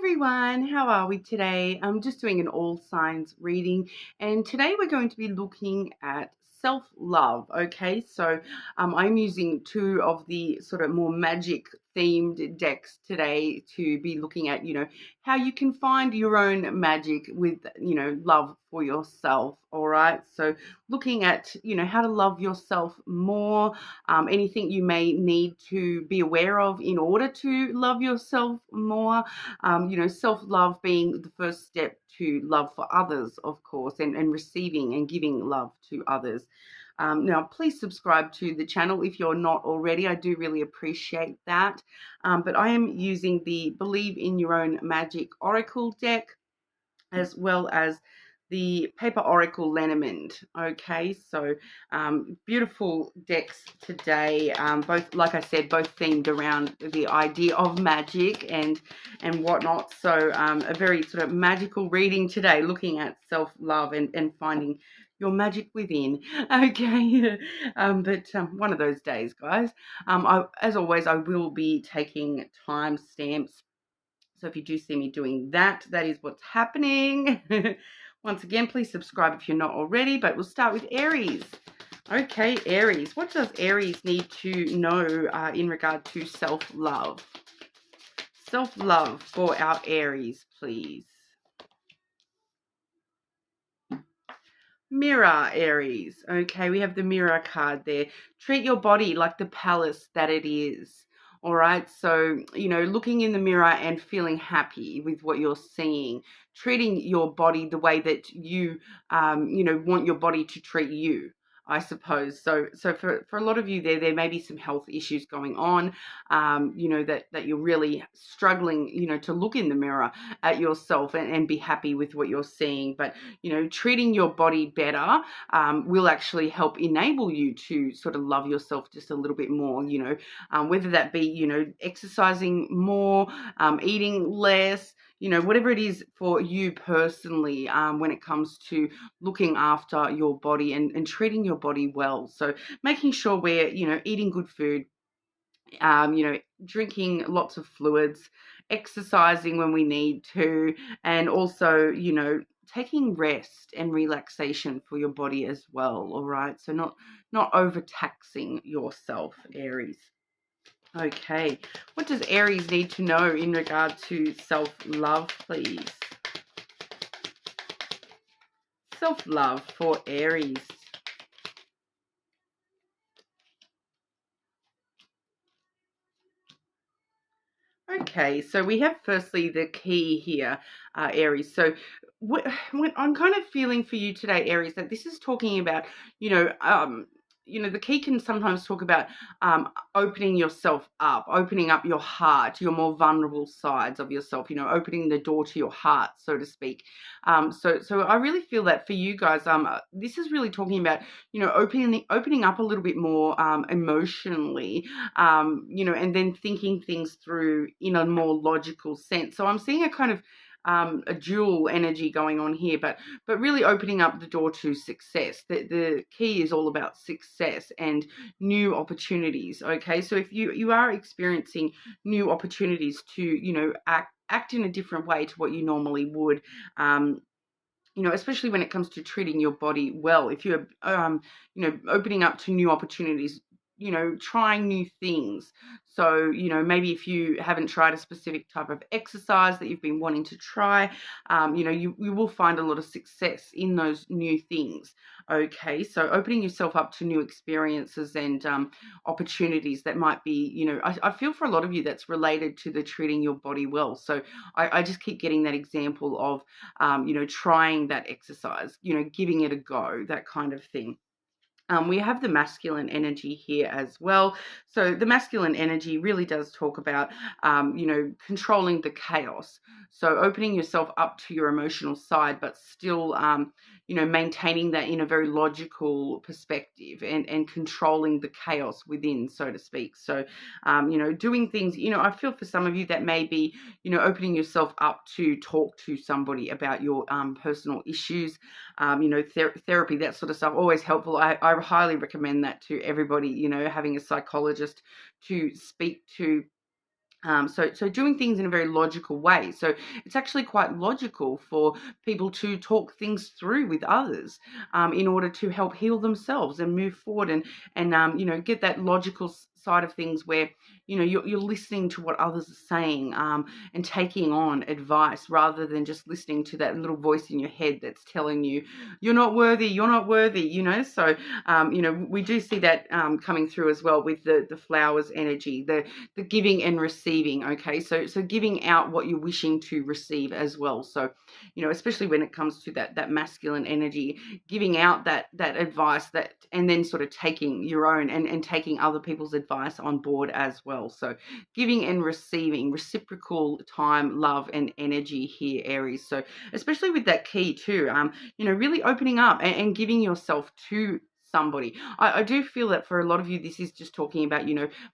everyone, how are we today? I'm just doing an all signs reading, and today we're going to be looking at self-love. Okay, so I'm using two of the sort of more magic themed decks today to be looking at, how you can find your own magic with, love for yourself. All right, so looking at, how to love yourself more, anything you may need to be aware of in order to love yourself more. Self-love being the first step to love for others, of course, and receiving and giving love to others. Now, please subscribe to the channel if you're not already. I do really appreciate that. But I am using the Believe in Your Own Magic Oracle deck, as well as the Paper Oracle Lenormand. Okay, so beautiful decks today. Both, like I said, both themed around the idea of magic and whatnot. So a very sort of magical reading today, looking at self-love and finding your magic within. Okay, but one of those days, guys. As always, I will be taking timestamps. So if you do see me doing that, that is what's happening. Once again, please subscribe if you're not already, but we'll start with Aries. Okay, Aries. What does Aries need to know in regard to self-love? Self-love for our Aries, please. Mirror, Aries. Okay, we have the Mirror card there. Treat your body like the palace that it is. All right, so, looking in the mirror and feeling happy with what you're seeing, treating your body the way that you, want your body to treat you, I suppose. So for a lot of you there may be some health issues going on, that you're really struggling, to look in the mirror at yourself and be happy with what you're seeing. But, treating your body better will actually help enable you to sort of love yourself just a little bit more, whether that be, exercising more, eating less, whatever it is for you personally, when it comes to looking after your body and treating your body well. So making sure we're, eating good food, drinking lots of fluids, exercising when we need to, and also, taking rest and relaxation for your body as well. All right. So not overtaxing yourself, Aries. Okay. What does Aries need to know in regard to self-love, please? Self-love for Aries. Okay, so we have firstly the key here, Aries. So what I'm kind of feeling for you today, Aries, that this is talking about, the key can sometimes talk about opening yourself up, opening up your heart, your more vulnerable sides of yourself, opening the door to your heart, so to speak. So I really feel that for you guys, this is really talking about, opening up a little bit more emotionally, and then thinking things through in a more logical sense. So I'm seeing a kind of a dual energy going on here, but really opening up the door to success. The key is all about success and new opportunities. Okay, so if you are experiencing new opportunities to act in a different way to what you normally would, especially when it comes to treating your body well, if you're opening up to new opportunities, trying new things. So, maybe if you haven't tried a specific type of exercise that you've been wanting to try, you will find a lot of success in those new things. Okay, so opening yourself up to new experiences and opportunities that might be, I feel for a lot of you that's related to the treating your body well. So I just keep getting that example of, trying that exercise, giving it a go, that kind of thing. We have the masculine energy here as well. So the masculine energy really does talk about, controlling the chaos. So opening yourself up to your emotional side, but still, maintaining that in a very logical perspective and controlling the chaos within, so to speak. So, doing things, I feel for some of you that may be, opening yourself up to talk to somebody about your personal issues, therapy, that sort of stuff, always helpful. I highly recommend that to everybody, having a psychologist to speak to So doing things in a very logical way. So it's actually quite logical for people to talk things through with others, in order to help heal themselves and move forward, and get that logical side of things where you're listening to what others are saying, and taking on advice rather than just listening to that little voice in your head that's telling you you're not worthy, you're not worthy. We do see that coming through as well with the flowers energy, the giving and receiving. Okay, so giving out what you're wishing to receive as well. So especially when it comes to that masculine energy, giving out that advice, and then sort of taking your own and taking other people's advice on board as well. So giving and receiving, reciprocal time, love, and energy here, Aries. So especially with that key too, really opening up and giving yourself to somebody. I do feel that for a lot of you, this is just talking about,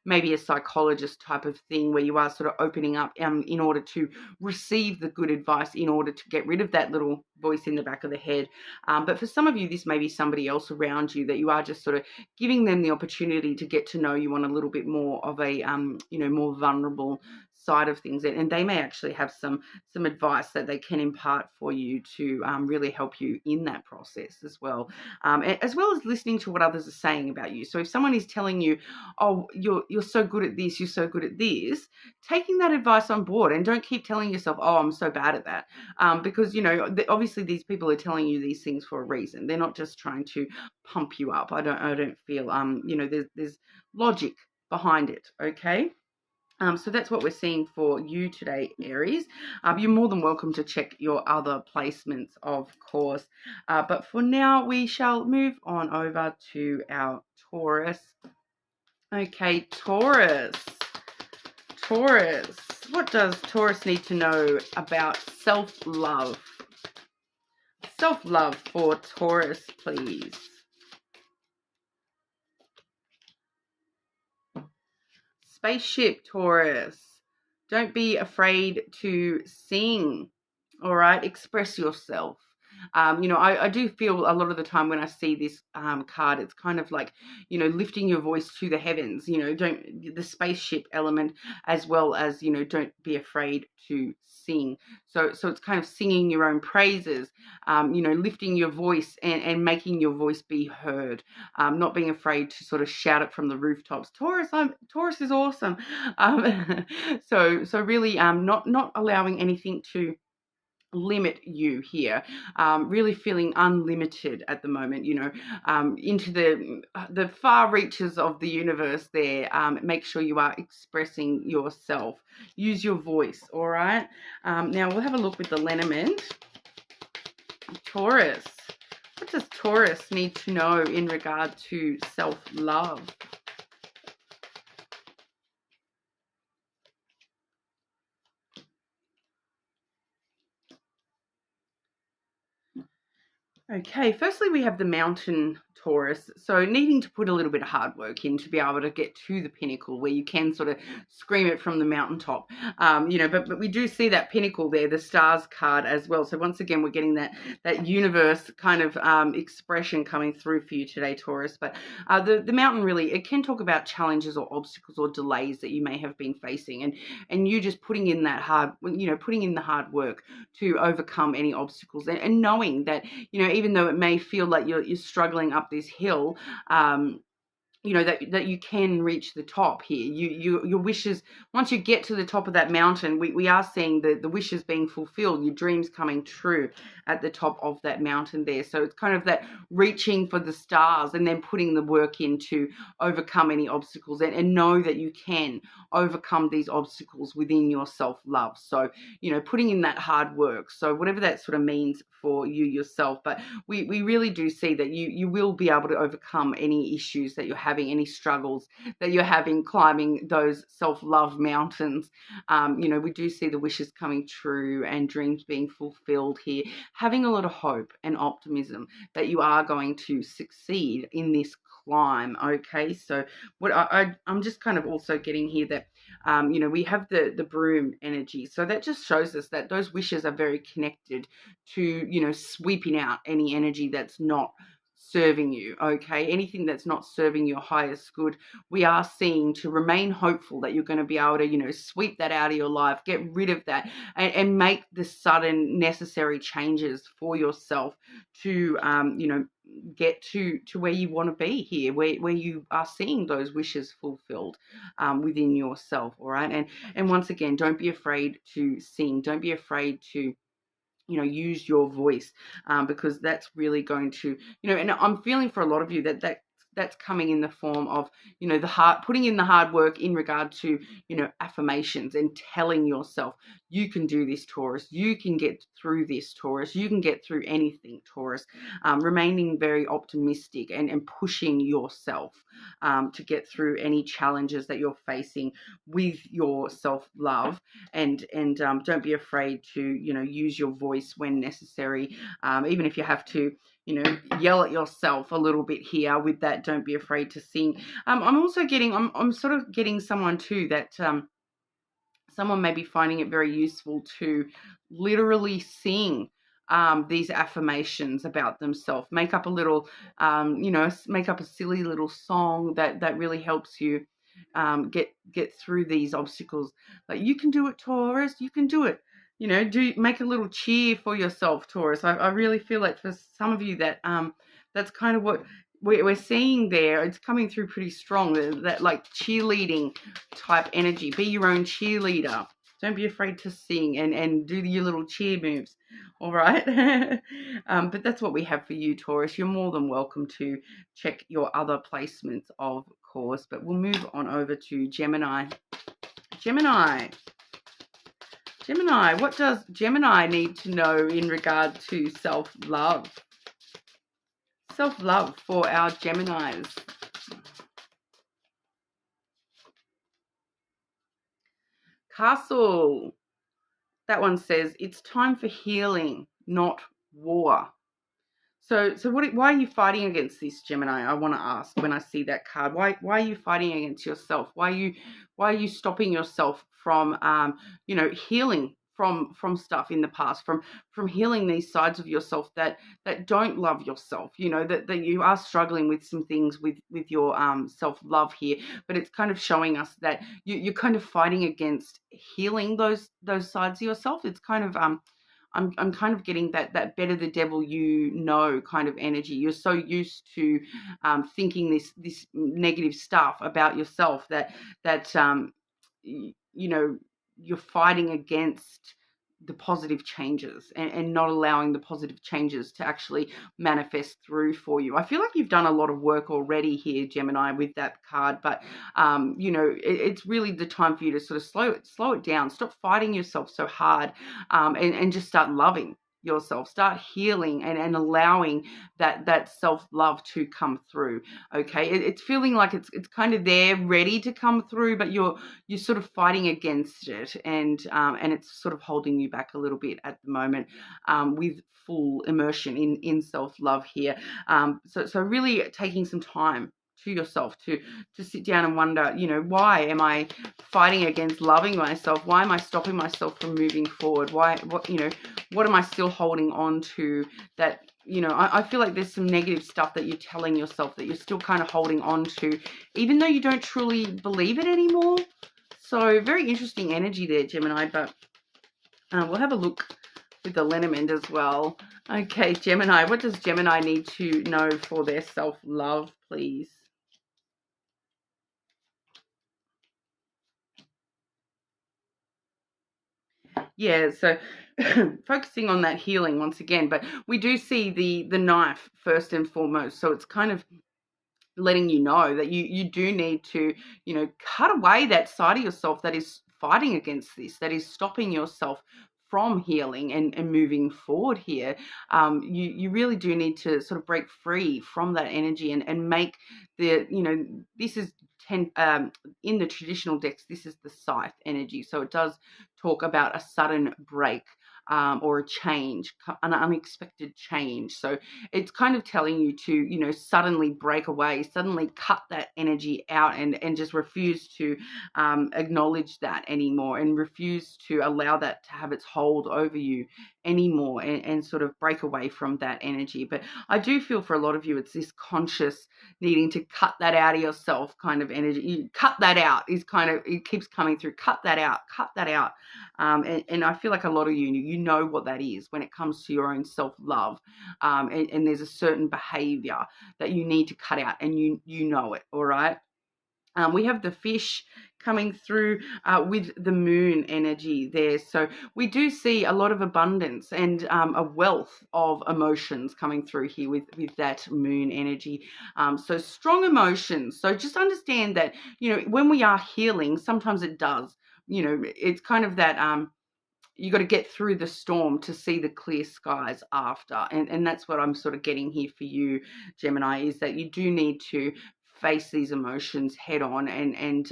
maybe a psychologist type of thing where you are sort of opening up in order to receive the good advice, in order to get rid of that little voice in the back of the head. But for some of you, this may be somebody else around you that you are just sort of giving them the opportunity to get to know you on a little bit more of a, more vulnerable side of things, and they may actually have some advice that they can impart for you to really help you in that process as well, as well as listening to what others are saying about you. So if someone is telling you, oh, you're so good at this, you're so good at this, taking that advice on board, and don't keep telling yourself, oh, I'm so bad at that, because obviously these people are telling you these things for a reason. They're not just trying to pump you up. I don't feel there's logic behind it. Okay. So that's what we're seeing for you today, Aries. You're more than welcome to check your other placements, of course. But for now, we shall move on over to our Taurus. Okay, Taurus. Taurus. What does Taurus need to know about self-love? Self-love for Taurus, please. Spaceship, Taurus. Don't be afraid to sing. All right, express yourself. I do feel a lot of the time when I see this card, it's kind of like, lifting your voice to the heavens, the spaceship element, as well as, don't be afraid to sing. So it's kind of singing your own praises, lifting your voice and making your voice be heard, not being afraid to sort of shout it from the rooftops. Taurus is awesome. So really not allowing anything to limit you here, really feeling unlimited at the moment, into the far reaches of the universe there. Make sure you are expressing yourself. Use your voice, all right? Now we'll have a look with the lenormand. Taurus. What does Taurus need to know in regard to self-love? Okay, firstly we have the mountain, Taurus. So needing to put a little bit of hard work in to be able to get to the pinnacle where you can sort of scream it from the mountaintop. But we do see that pinnacle there, the stars card as well. So once again, we're getting that universe kind of expression coming through for you today, Taurus. But the mountain really, it can talk about challenges or obstacles or delays that you may have been facing, and you just putting in the hard work to overcome any obstacles, and knowing that, even though it may feel like you're struggling up this hill, that you can reach the top here. Your wishes, once you get to the top of that mountain, we are seeing the wishes being fulfilled, your dreams coming true at the top of that mountain there. So it's kind of that reaching for the stars and then putting the work in to overcome any obstacles, and know that you can overcome these obstacles within your self-love. So, putting in that hard work. So whatever that sort of means for you yourself, but we really do see that you will be able to overcome any issues that you're having, any struggles that you're having climbing those self-love mountains. We do see the wishes coming true and dreams being fulfilled here, having a lot of hope and optimism that you are going to succeed in this climb. Okay, so what I'm just kind of also getting here that we have the broom energy, so that just shows us that those wishes are very connected to sweeping out any energy that's not serving you, okay? Anything that's not serving your highest good, we are seeing to remain hopeful that you're going to be able to, you know, sweep that out of your life, get rid of that, and make the sudden necessary changes for yourself to, you know, get to where you want to be here, where you are seeing those wishes fulfilled within yourself, all right? And once again, don't be afraid to sing. Don't be afraid to, you know, use your voice, because that's really going to, you know, and I'm feeling for a lot of you that's coming in the form of, you know, putting in the hard work in regard to, you know, affirmations and telling yourself, you can do this, Taurus. You can get through this, Taurus. You can get through anything, Taurus. Remaining very optimistic and pushing yourself to get through any challenges that you're facing with your self-love, and don't be afraid to, you know, use your voice when necessary, even if you have to, you know, yell at yourself a little bit here with that. Don't be afraid to sing. I'm also getting, I'm sort of getting someone too that someone may be finding it very useful to literally sing these affirmations about themselves. Make up a little, you know, make up a silly little song that really helps you get through these obstacles. Like, you can do it, Taurus. You can do it. You know, make a little cheer for yourself, Taurus. I really feel like for some of you that that's kind of what we're seeing there. It's coming through pretty strong, that like cheerleading type energy. Be your own cheerleader. Don't be afraid to sing and do your little cheer moves. All right. But that's what we have for you, Taurus. You're more than welcome to check your other placements, of course. But we'll move on over to Gemini. Gemini, what does Gemini need to know in regard to self-love? Self-love for our Geminis. Castle. That one says it's time for healing, not war. So why are you fighting against this, Gemini? I want to ask when I see that card. Why are you fighting against yourself? Why are you stopping yourself from you know, healing from stuff in the past, from healing these sides of yourself that don't love yourself, you know, that you are struggling with some things with your self-love here, but it's kind of showing us that you're kind of fighting against healing those sides of yourself. It's kind of I'm kind of getting that better the devil you know kind of energy. You're so used to thinking this negative stuff about yourself that you know, you're fighting against the positive changes and not allowing the positive changes to actually manifest through for you. I feel like you've done a lot of work already here, Gemini, with that card, but you know, it's really the time for you to sort of slow it down. Stop fighting yourself so hard, and just start loving yourself. Start healing and allowing that self-love to come through. Okay, it's feeling like it's kind of there, ready to come through, but you're sort of fighting against it, and it's sort of holding you back a little bit at the moment, with full immersion in self-love here. So really taking some time to yourself to sit down and wonder, you know, why am I fighting against loving myself? Why am I stopping myself from moving forward? What am I still holding on to that? You know, I feel like there's some negative stuff that you're telling yourself that you're still kind of holding on to, even though you don't truly believe it anymore. So very interesting energy there, Gemini, but we'll have a look with the lenormand as well. Okay, Gemini, what does Gemini need to know for their self-love, please? Yeah, so focusing on that healing once again, but we do see the knife first and foremost. So it's kind of letting you know that you do need to, you know, cut away that side of yourself that is fighting against this, that is stopping yourself from healing and moving forward here. You really do need to sort of break free from that energy and make the, you know, this is in the traditional decks, this is the scythe energy. So it does talk about a sudden break or a change, an unexpected change. So it's kind of telling you to, you know, suddenly break away, suddenly cut that energy out, and just refuse to acknowledge that anymore, and refuse to allow that to have its hold over you anymore, and sort of break away from that energy. But I do feel for a lot of you, it's this conscious needing to cut that out of yourself kind of energy. You cut that out is kind of, it keeps coming through. Cut that out, cut that out. And I feel like a lot of you know what that is when it comes to your own self-love. And there's a certain behavior that you need to cut out, and you know it, all right? We have the fish coming through with the moon energy there. So we do see a lot of abundance and a wealth of emotions coming through here with that moon energy. So strong emotions. So just understand that, you know, when we are healing, sometimes it does, you know, it's kind of that you got to get through the storm to see the clear skies after. And that's what I'm sort of getting here for you, Gemini, is that you do need to face these emotions head on, and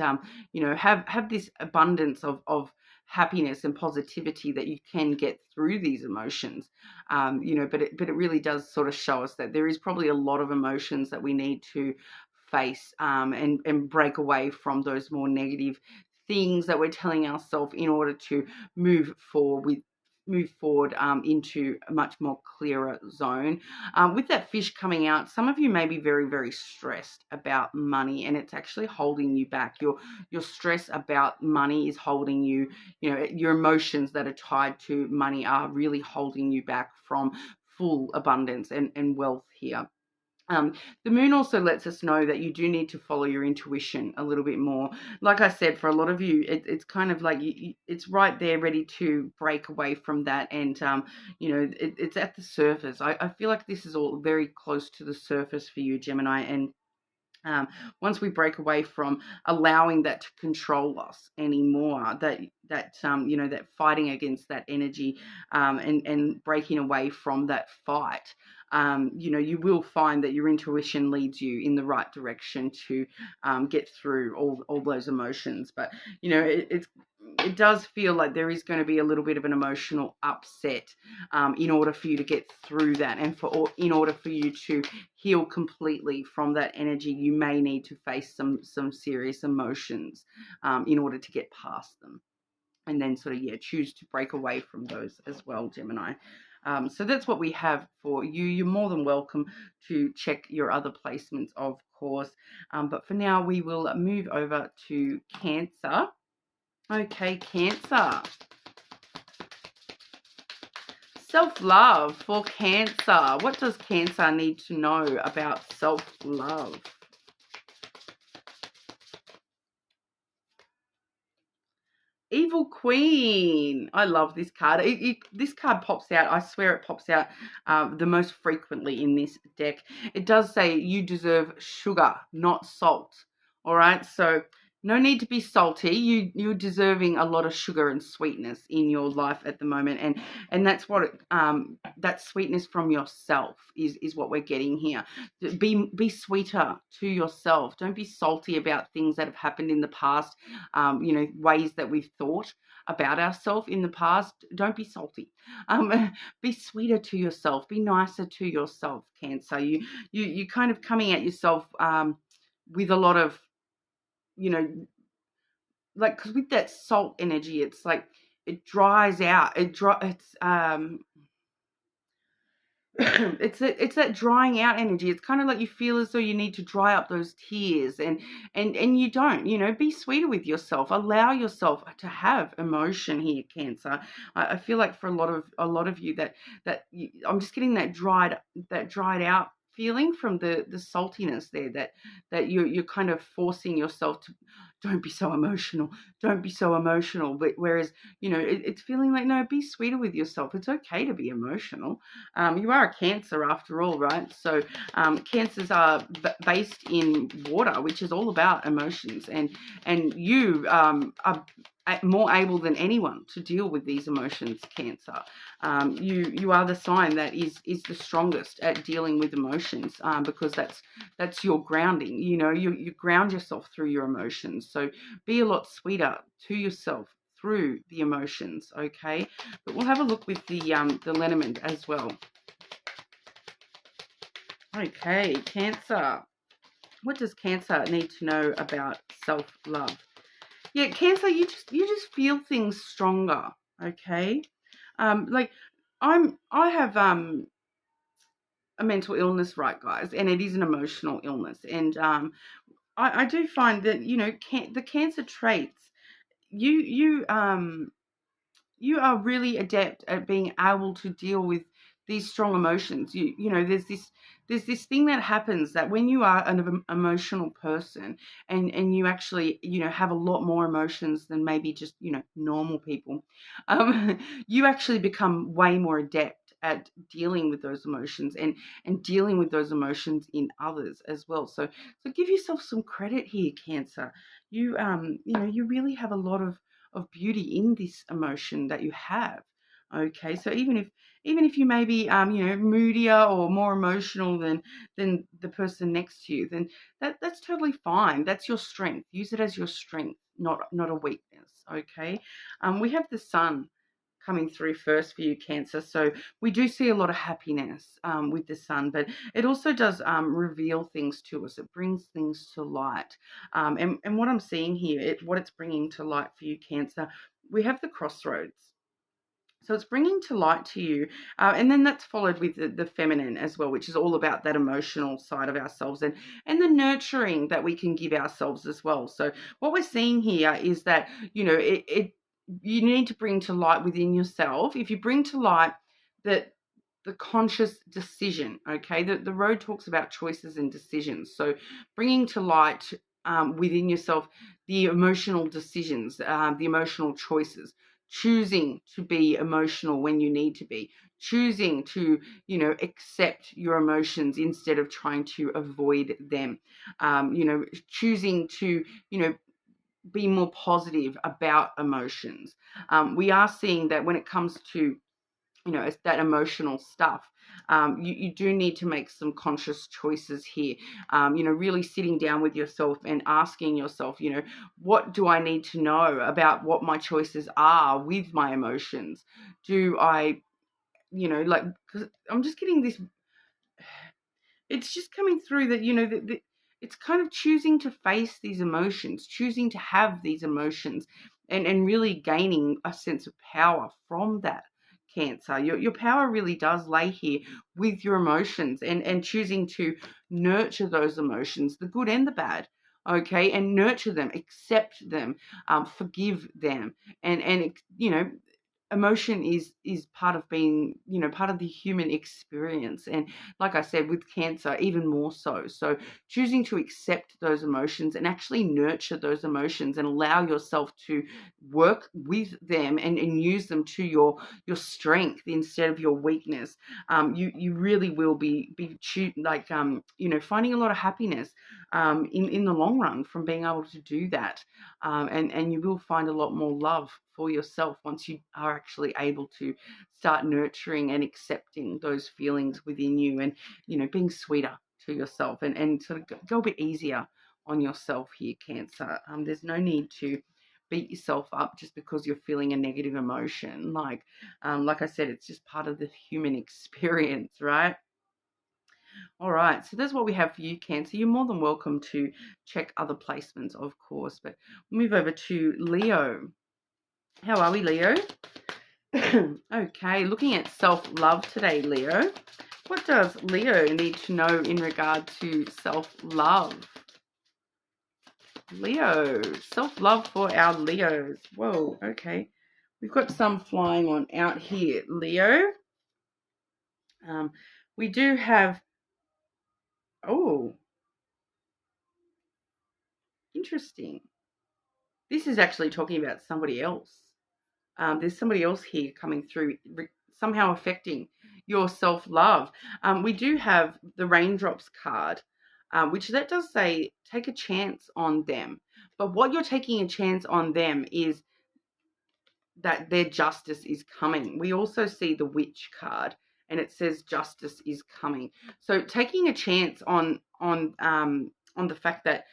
you know, have this abundance of happiness and positivity that you can get through these emotions. You know, but it really does sort of show us that there is probably a lot of emotions that we need to face, and break away from those more negative things that we're telling ourselves in order to move forward into a much more clearer zone. With that fish coming out, some of you may be very, very stressed about money, and it's actually holding you back. Your stress about money is holding you, you know, your emotions that are tied to money are really holding you back from full abundance and wealth here. The moon also lets us know that you do need to follow your intuition a little bit more. Like I said, for a lot of you, it's kind of like it's right there ready to break away from that. And, you know, it's at the surface. I feel like this is all very close to the surface for you, Gemini. And once we break away from allowing that to control us anymore, that you know, that fighting against that energy, and breaking away from that fight, you know, you will find that your intuition leads you in the right direction to get through all those emotions. But you know, it does feel like there is going to be a little bit of an emotional upset in order for you to get through that, and in order for you to heal completely from that energy, you may need to face some serious emotions in order to get past them, and then sort of, yeah, choose to break away from those as well, Gemini. So that's what we have for you. You're more than welcome to check your other placements, of course. But for now, we will move over to Cancer. Okay, Cancer. Self-love for Cancer. What does Cancer need to know about self-love? Evil Queen. I love this card. This card pops out. I swear it pops out the most frequently in this deck. It does say you deserve sugar, not salt. All right, so no need to be salty. You're deserving a lot of sugar and sweetness in your life at the moment, and that's what that sweetness from yourself is what we're getting here. Be sweeter to yourself. Don't be salty about things that have happened in the past. You know, ways that we've thought about ourselves in the past. Don't be salty. Be sweeter to yourself. Be nicer to yourself, Cancer. You kind of coming at yourself with a lot of, you know, like, because with that salt energy, it's like it dries out. It's it's that drying out energy. It's kind of like you feel as though you need to dry up those tears, and you don't. You know, be sweeter with yourself. Allow yourself to have emotion here, Cancer. I feel like for a lot of you I'm just getting that dried out feeling from the saltiness there, that you're kind of forcing yourself to don't be so emotional, but whereas, you know, it's feeling like, no, be sweeter with yourself. It's okay to be emotional. You are a Cancer after all, right? So Cancers are based in water, which is all about emotions, and you are more able than anyone to deal with these emotions, Cancer. You are the sign that is the strongest at dealing with emotions, because that's your grounding. You know, you ground yourself through your emotions. So be a lot sweeter to yourself through the emotions, okay? But we'll have a look with the lenormand as well. Okay, Cancer. What does Cancer need to know about self-love? Yeah, Cancer, you just feel things stronger, okay? Like I have a mental illness, right, guys, and it is an emotional illness, and I do find that the Cancer traits, you are really adept at being able to deal with these strong emotions. There's this thing that happens that when you are an emotional person and you actually have a lot more emotions than maybe just normal people, you actually become way more adept at dealing with those emotions and dealing with those emotions in others as well. So give yourself some credit here, Cancer. You really have a lot of beauty in this emotion that you have. Okay, so even if you may be moodier or more emotional than the person next to you, then that's totally fine. That's your strength. Use it as your strength, not a weakness. Okay, we have the sun coming through first for you, Cancer. So we do see a lot of happiness with the sun, but it also does reveal things to us. It brings things to light. And what I'm seeing here, what it's bringing to light for you, Cancer, we have the crossroads. So it's bringing to light to you, and then that's followed with the feminine as well, which is all about that emotional side of ourselves and the nurturing that we can give ourselves as well. So what we're seeing here is that, you need to bring to light within yourself. If you bring to light that the conscious decision, okay, the road talks about choices and decisions. So bringing to light within yourself the emotional decisions, the emotional choices, choosing to be emotional when you need to be, choosing to accept your emotions instead of trying to avoid them, choosing to be more positive about emotions. We are seeing that when it comes to it's that emotional stuff. You do need to make some conscious choices here. Really sitting down with yourself and asking yourself, what do I need to know about what my choices are with my emotions? Do I, because I'm just getting this, it's just coming through that, that it's kind of choosing to face these emotions, choosing to have these emotions and really gaining a sense of power from that, Cancer. Your power really does lay here with your emotions and choosing to nurture those emotions, the good and the bad. Okay, and nurture them, accept them, forgive them, and emotion is part of being, part of the human experience. And like I said, with Cancer, even more so. So choosing to accept those emotions and actually nurture those emotions and allow yourself to work with them and use them to your strength instead of your weakness. You really will be finding a lot of happiness in the long run from being able to do that. And you will find a lot more love for yourself once you are actually able to start nurturing and accepting those feelings within you and, being sweeter to yourself and sort of go a bit easier on yourself here, Cancer. There's no need to beat yourself up just because you're feeling a negative emotion. Like I said, it's just part of the human experience, right? All right, so that's what we have for you, Cancer. You're more than welcome to check other placements, of course, but we'll move over to Leo. How are we, Leo? Okay, looking at self-love today, Leo. What does Leo need to know in regard to self-love? Leo, self-love for our Leos. Whoa, okay. We've got some flying on out here, Leo. We do have, oh, interesting. This is actually talking about somebody else. There's somebody else here coming through, somehow affecting your self-love. We do have the raindrops card, which that does say take a chance on them. But what you're taking a chance on them is that their justice is coming. We also see the witch card, and it says justice is coming. So taking a chance on the fact that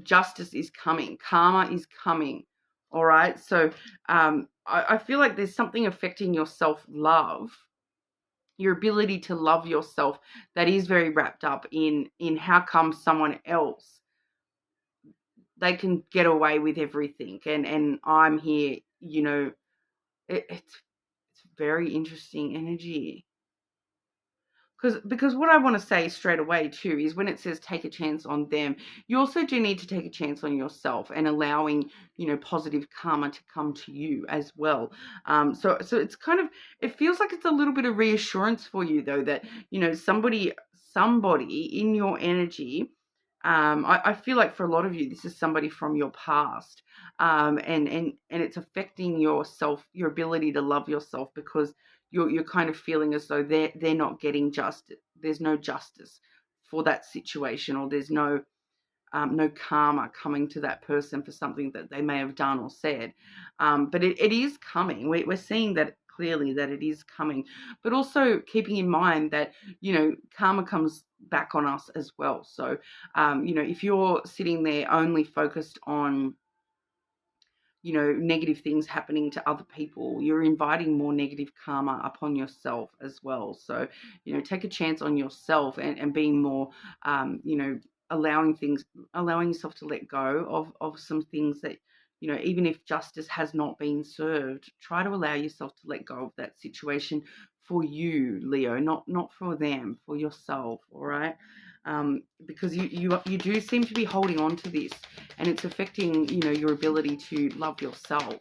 justice is coming, karma is coming All right. So I feel like there's something affecting your self-love, your ability to love yourself, that is very wrapped up in how come someone else, they can get away with everything, and I'm here, you know. It's very interesting energy. Because what I want to say straight away too is when it says take a chance on them, you also do need to take a chance on yourself and allowing, positive karma to come to you as well. So it's kind of, it feels like it's a little bit of reassurance for you though, that, somebody in your energy. I feel like for a lot of you, this is somebody from your past, and it's affecting yourself, your ability to love yourself, because you're kind of feeling as though they're not getting justice. There's no justice for that situation, or there's no karma coming to that person for something that they may have done or said. But it is coming. We're seeing that clearly, that it is coming. But also keeping in mind that, karma comes back on us as well. So, if you're sitting there only focused on, negative things happening to other people, you're inviting more negative karma upon yourself as well. So, take a chance on yourself, and being more, allowing yourself to let go of some things that, even if justice has not been served, try to allow yourself to let go of that situation for you, Leo, not for them, for yourself. All right. Because you do seem to be holding on to this, and it's affecting, your ability to love yourself.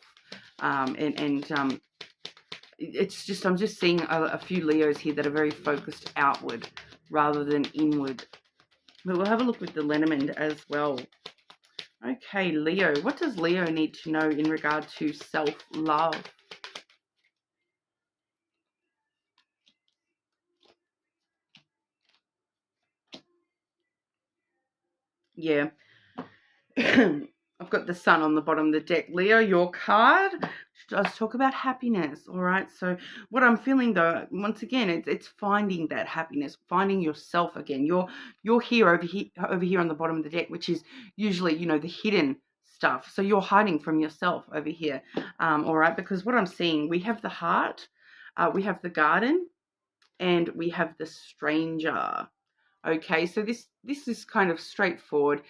It's just, I'm just seeing a few Leos here that are very focused outward rather than inward. But we'll have a look with the lenormand as well. Okay, Leo. What does Leo need to know in regard to self-love? Yeah. I've got the sun on the bottom of the deck. Leo, your card does talk about happiness. All right. So what I'm feeling though, once again, it's finding that happiness, finding yourself again. You're here over here on the bottom of the deck, which is usually, the hidden stuff. So you're hiding from yourself over here. All right. Because what I'm seeing, we have the heart, we have the garden, and we have the stranger. Okay, so this is kind of straightforward.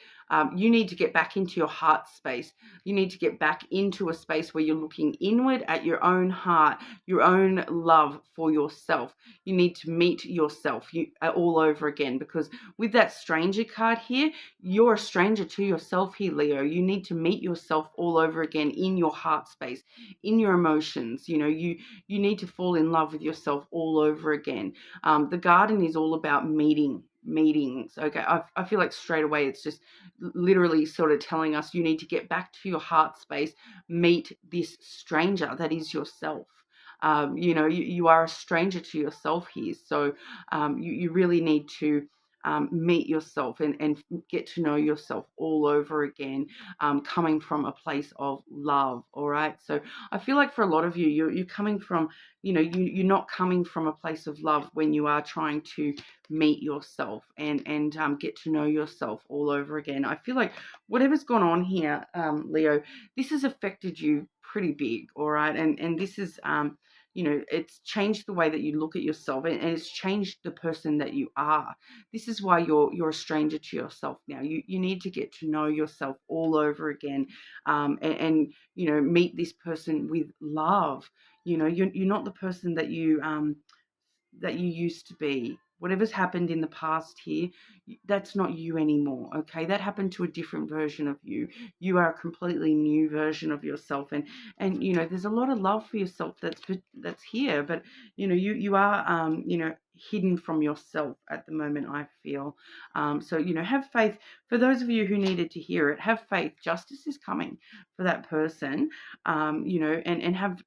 You need to get back into your heart space. You need to get back into a space where you're looking inward at your own heart, your own love for yourself. You need to meet yourself all over again, because with that stranger card here, you're a stranger to yourself here, Leo. You need to meet yourself all over again in your heart space, in your emotions. You need to fall in love with yourself all over again. The garden is all about meetings. Okay, I feel like straight away it's just literally sort of telling us you need to get back to your heart space, meet this stranger that is yourself. You are a stranger to yourself here, so you really need to meet yourself and get to know yourself all over again, coming from a place of love. All right, so I feel like for a lot of you, you're coming from, you're not coming from a place of love when you are trying to meet yourself and get to know yourself all over again. I feel like whatever's gone on here, Leo, this has affected you pretty big. All right, and this is it's changed the way that you look at yourself, and it's changed the person that you are. This is why you're a stranger to yourself now. You need to get to know yourself all over again, and meet this person with love. You're not the person that you used to be. Whatever's happened in the past here, that's not you anymore. Okay, that happened to a different version of you. You are a completely new version of yourself, and there's a lot of love for yourself that's here, but you are hidden from yourself at the moment, I feel. So have faith. For those of you who needed to hear it, have faith. Justice is coming for that person. And have,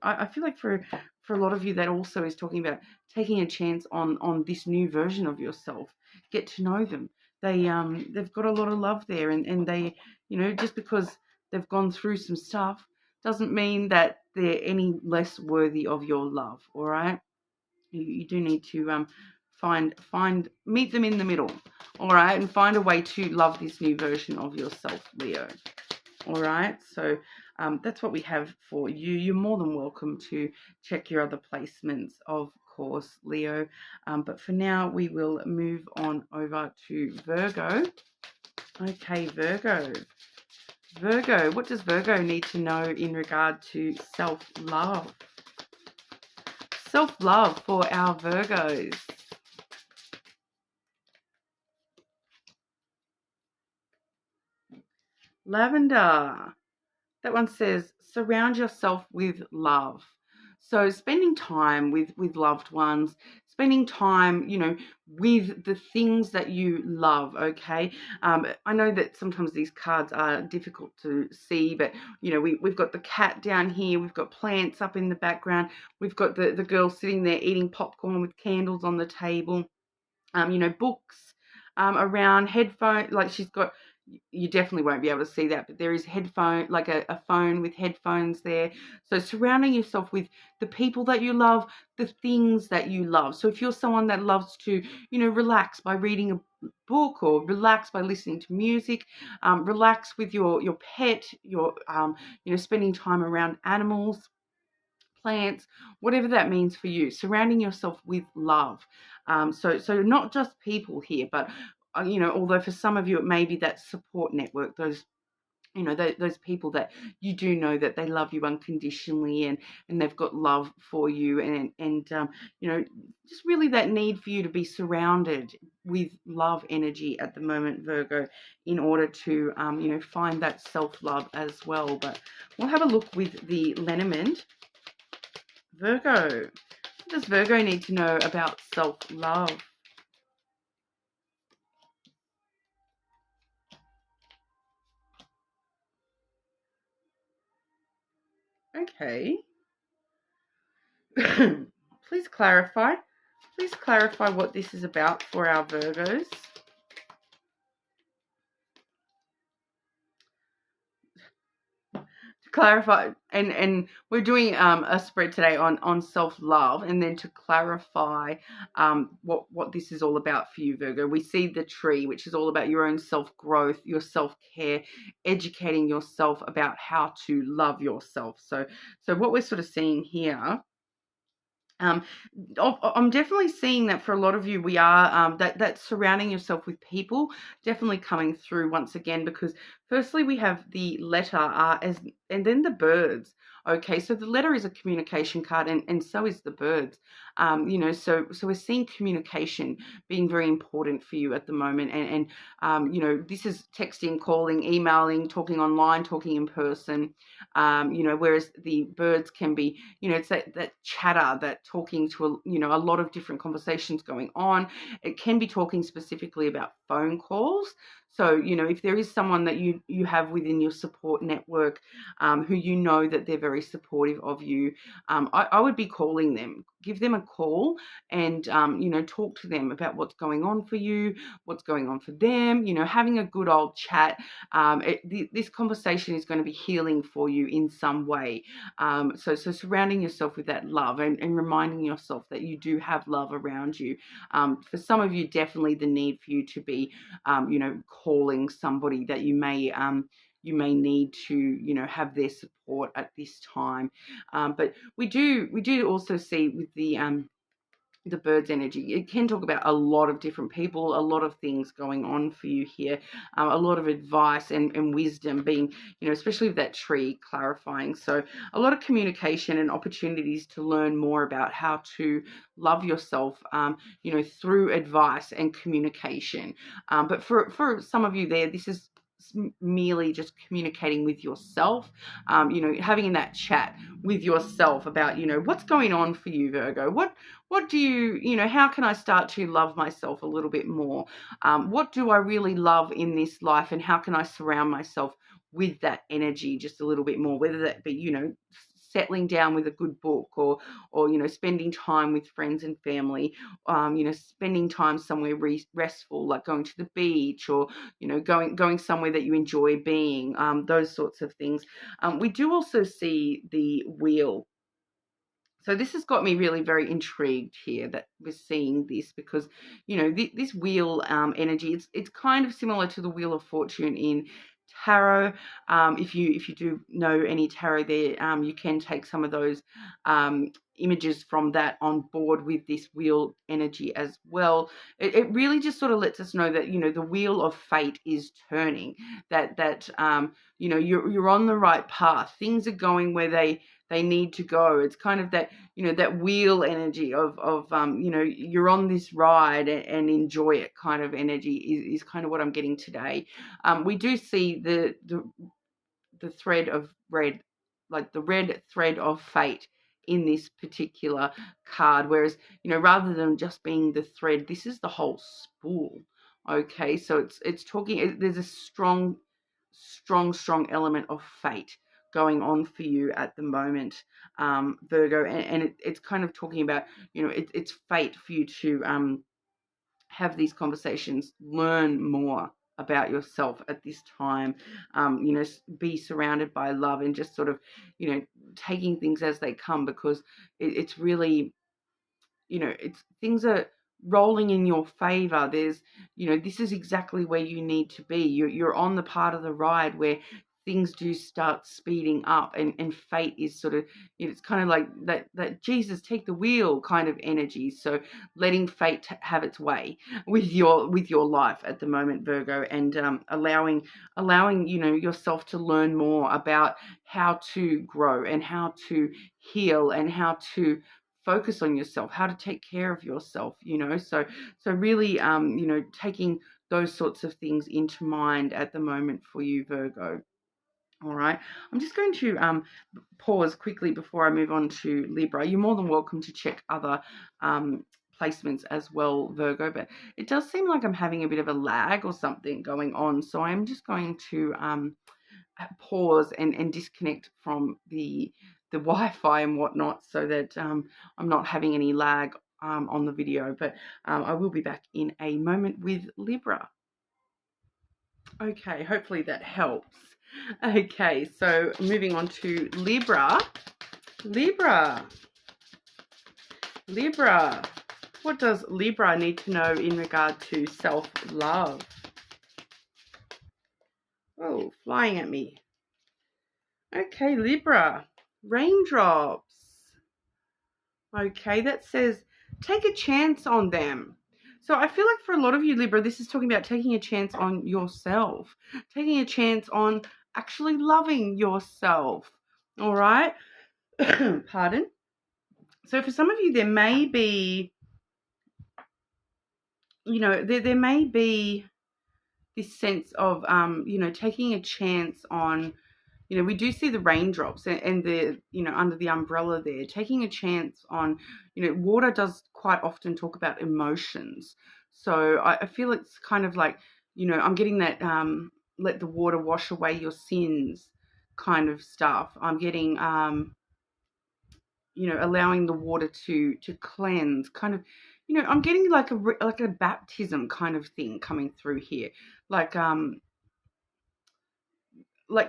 I feel like for a lot of you, that also is talking about taking a chance on this new version of yourself. Get to know them. They've got a lot of love there, and they, just because they've gone through some stuff doesn't mean that they're any less worthy of your love. All right, you do need to meet them in the middle. All right, and find a way to love this new version of yourself, Leo. All right, so that's what we have for you. You're more than welcome to check your other placements, of course, Leo. But for now, we will move on over to Virgo. Okay, Virgo. Virgo, what does Virgo need to know in regard to self-love? Self-love for our Virgos. Lavender. That one says, surround yourself with love. So spending time with loved ones, spending time, with the things that you love, okay? I know that sometimes these cards are difficult to see, but, we've got the cat down here. We've got plants up in the background. We've got the girl sitting there eating popcorn with candles on the table. Books around, headphones, like she's got, you definitely won't be able to see that, but there is headphone, like a phone with headphones there. So surrounding yourself with the people that you love, the things that you love. So if you're someone that loves to, relax by reading a book, or relax by listening to music, relax with your pet, your, spending time around animals, plants, whatever that means for you, surrounding yourself with love. So not just people here, but although for some of you it may be that support network, those those people that you do know that they love you unconditionally, and they've got love for you, and just really that need for you to be surrounded with love energy at the moment, Virgo, in order to find that self-love as well. But we'll have a look with the lenormand. Virgo. What does Virgo need to know about self-love? Okay. Please clarify. Please clarify what this is about for our Virgos. Clarify, and we're doing a spread today on self-love, and then to clarify what this is all about for you, Virgo. We see the tree, which is all about your own self-growth, your self-care, educating yourself about how to love yourself. So what we're sort of seeing here, I'm definitely seeing that for a lot of you, we are that surrounding yourself with people definitely coming through once again, because firstly we have the letter and then the birds. Okay, so the letter is a communication card, and so is the birds. So we're seeing communication being very important for you at the moment, and this is texting, calling, emailing, talking online, talking in person. Whereas the birds can be, it's that chatter, that talking to a lot of different conversations going on. It can be talking specifically about phone calls. So, if there is someone that you have within your support network, who that they're very supportive of you, I would be calling them. Give them a call and, talk to them about what's going on for you, what's going on for them, having a good old chat. This conversation is going to be healing for you in some way. So surrounding yourself with that love, and reminding yourself that you do have love around you. For some of you, definitely the need for you to be, calling somebody that you may need to, have their support at this time. But we do also see with the bird's energy, it can talk about a lot of different people, a lot of things going on for you here, a lot of advice and wisdom being, especially with that tree clarifying. So a lot of communication and opportunities to learn more about how to love yourself, through advice and communication. But for some of you there, this is merely just communicating with yourself, having that chat with yourself about, what's going on for you, Virgo. What do you, how can I start to love myself a little bit more? What do I really love in this life, and how can I surround myself with that energy just a little bit more, whether that be, settling down with a good book, or spending time with friends and family, spending time somewhere restful, like going to the beach, or going somewhere that you enjoy being, those sorts of things. We do also see the wheel. So this has got me really very intrigued here that we're seeing this, because this wheel energy, it's kind of similar to the Wheel of Fortune in tarot. If you do know any tarot there, you can take some of those images from that on board with this wheel energy as well. It really just sort of lets us know that, you know, the wheel of fate is turning, that you know, you're on the right path. Things are going where they need to go. It's kind of that, you know, that wheel energy of you know, you're on this ride and enjoy it kind of energy is kind of what I'm getting today. We do see the thread of red, like the red thread of fate in this particular card, whereas, you know, rather than just being the thread, this is the whole spool. Okay, so it's talking, there's a strong element of fate going on for you at the moment, Virgo, and it's kind of talking about, you know, it's fate for you to have these conversations, learn more about yourself at this time, you know, be surrounded by love and just sort of, you know, taking things as they come, because it's really, you know, it's, things are rolling in your favor. There's, you know, this is exactly where you need to be. You're on the part of the ride where things do start speeding up, and fate is sort of, it's kind of like that Jesus take the wheel kind of energy. So letting fate have its way with your life at the moment, Virgo, and allowing, you know, yourself to learn more about how to grow and how to heal and how to focus on yourself, how to take care of yourself, you know. So really, you know, taking those sorts of things into mind at the moment for you, Virgo. All right, I'm just going to pause quickly before I move on to Libra. You're more than welcome to check other placements as well, Virgo, but it does seem like I'm having a bit of a lag or something going on. So I'm just going to pause and disconnect from the Wi-Fi and whatnot, so that I'm not having any lag on the video. But I will be back in a moment with Libra. Okay, hopefully that helps. Okay, so moving on to Libra. Libra. What does Libra need to know in regard to self-love? Oh, flying at me. Okay, Libra. Raindrops. Okay, that says take a chance on them. So I feel like for a lot of you, Libra, this is talking about taking a chance on yourself, taking a chance on actually loving yourself. All right? Pardon? So for some of you, there may be, you know, there may be this sense of, you know, taking a chance on, you know, we do see the raindrops and the, you know, under the umbrella there, taking a chance on, you know, water does quite often talk about emotions. So I feel it's kind of like, you know, I'm getting that let the water wash away your sins kind of stuff. I'm getting, you know, allowing the water to cleanse, kind of, you know, I'm getting like a baptism kind of thing coming through here, like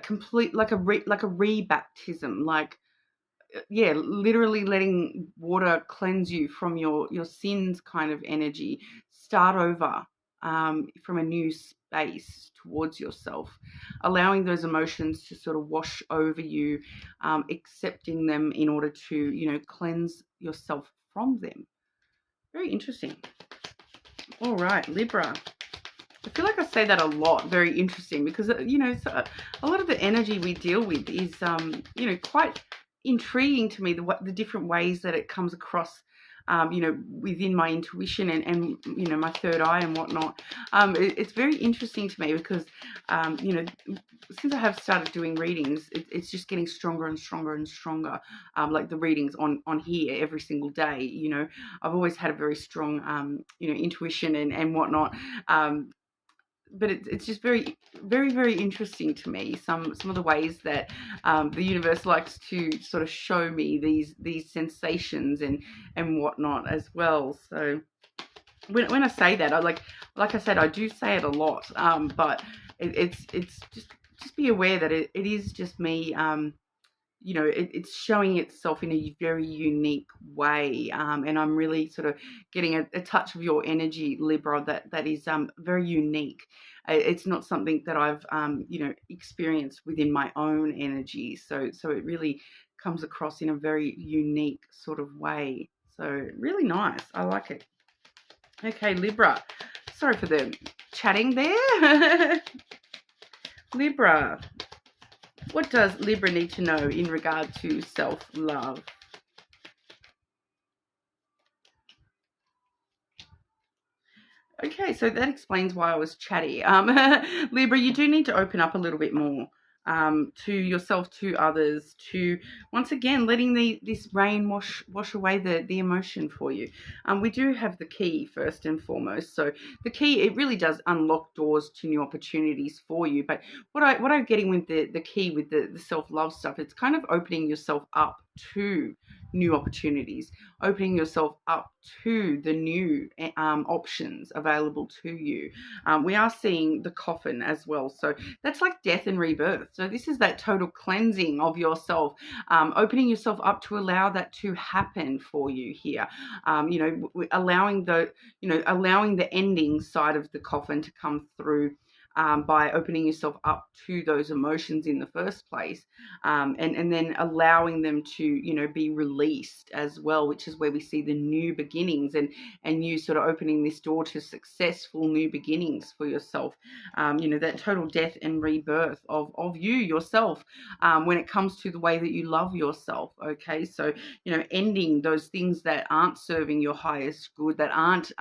complete, like a rebaptism, like, yeah, literally letting water cleanse you from your sins kind of energy, start over from a new space towards yourself, allowing those emotions to sort of wash over you, accepting them in order to, you know, cleanse yourself from them. Very interesting. All right, Libra. I feel like I say that a lot, very interesting, because, you know, so a lot of the energy we deal with is, you know, quite intriguing to me, the different ways that it comes across, you know, within my intuition and you know, my third eye and whatnot. It's very interesting to me because, you know, since I have started doing readings, it's just getting stronger and stronger and stronger, like the readings on here every single day. You know, I've always had a very strong, you know, intuition and whatnot. But it's just very, very, very interesting to me, some of the ways that the universe likes to sort of show me these sensations and whatnot as well. So when I say that, I like I said, I do say it a lot, but it's just be aware that it is just me, you know, it's showing itself in a very unique way. And I'm really sort of getting a touch of your energy, Libra, that is very unique. It's not something that I've, you know, experienced within my own energy. So it really comes across in a very unique sort of way. So really nice. I like it. Okay, Libra. Sorry for the chatting there. Libra. What does Libra need to know in regard to self-love? Okay, so that explains why I was chatty. Libra, you do need to open up a little bit more to yourself, to others, to, once again, letting this rain wash away the emotion for you. We do have the key first and foremost. So the key, it really does unlock doors to new opportunities for you. But what I'm getting with the key, with the self-love stuff, it's kind of opening yourself up to new opportunities, opening yourself up to the new options available to you. We are seeing the coffin as well. So that's like death and rebirth. So this is that total cleansing of yourself, opening yourself up to allow that to happen for you here. You know, allowing the ending side of the coffin to come through. By opening yourself up to those emotions in the first place, and then allowing them to, you know, be released as well, which is where we see the new beginnings and you sort of opening this door to successful new beginnings for yourself. You know, that total death and rebirth of you yourself, when it comes to the way that you love yourself. Okay, so, you know, ending those things that aren't serving your highest good, that aren't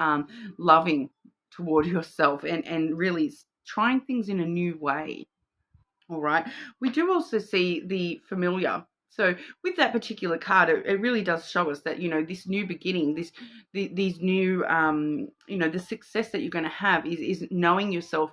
loving toward yourself, and really trying things in a new way. All right. We do also see the familiar. So with that particular card, it really does show us that, you know, this new beginning, these new, you know, the success that you're going to have is knowing yourself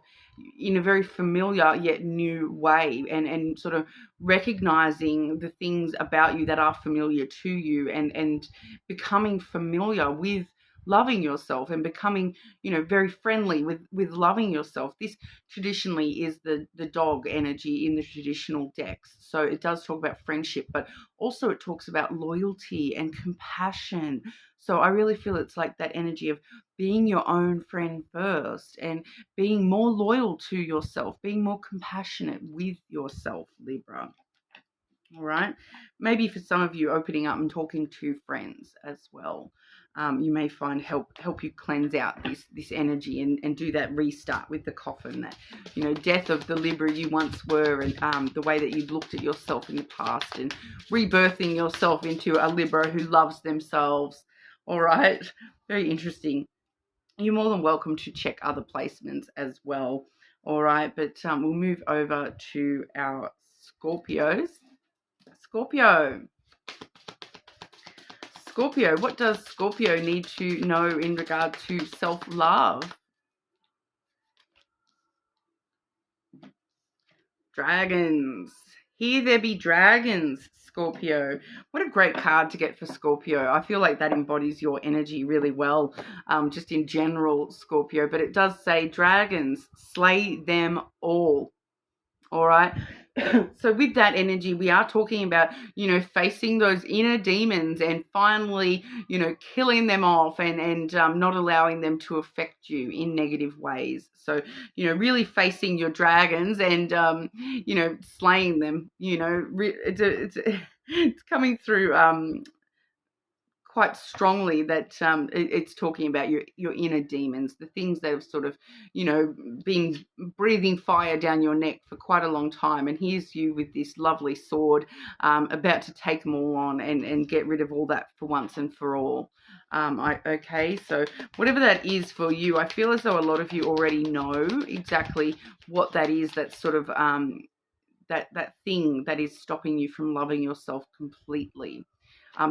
in a very familiar yet new way, and sort of recognizing the things about you that are familiar to you, and becoming familiar with loving yourself, and becoming, you know, very friendly with loving yourself. This traditionally is the dog energy in the traditional decks. So it does talk about friendship, but also it talks about loyalty and compassion. So I really feel it's like that energy of being your own friend first, and being more loyal to yourself, being more compassionate with yourself, Libra. All right. Maybe for some of you, opening up and talking to friends as well. You may find help you cleanse out this energy, and do that restart with the coffin, that, you know, death of the Libra you once were, and the way that you've looked at yourself in the past, and rebirthing yourself into a Libra who loves themselves. All right. Very interesting. You're more than welcome to check other placements as well. All right. But we'll move over to our Scorpios. Scorpio, what does Scorpio need to know in regard to self-love? Dragons. Here there be dragons, Scorpio. What a great card to get for Scorpio. I feel like that embodies your energy really well, just in general, Scorpio. But it does say dragons, slay them all. All right. So with that energy, we are talking about, you know, facing those inner demons, and finally, you know, killing them off, and not allowing them to affect you in negative ways. So, you know, really facing your dragons, and, you know, slaying them. You know, it's coming through quite strongly that it's talking about your inner demons, the things that have sort of, you know, been breathing fire down your neck for quite a long time. And here's you with this lovely sword, about to take them all on, and get rid of all that for once and for all. Okay, so whatever that is for you, I feel as though a lot of you already know exactly what that is. That's sort of that thing that is stopping you from loving yourself completely.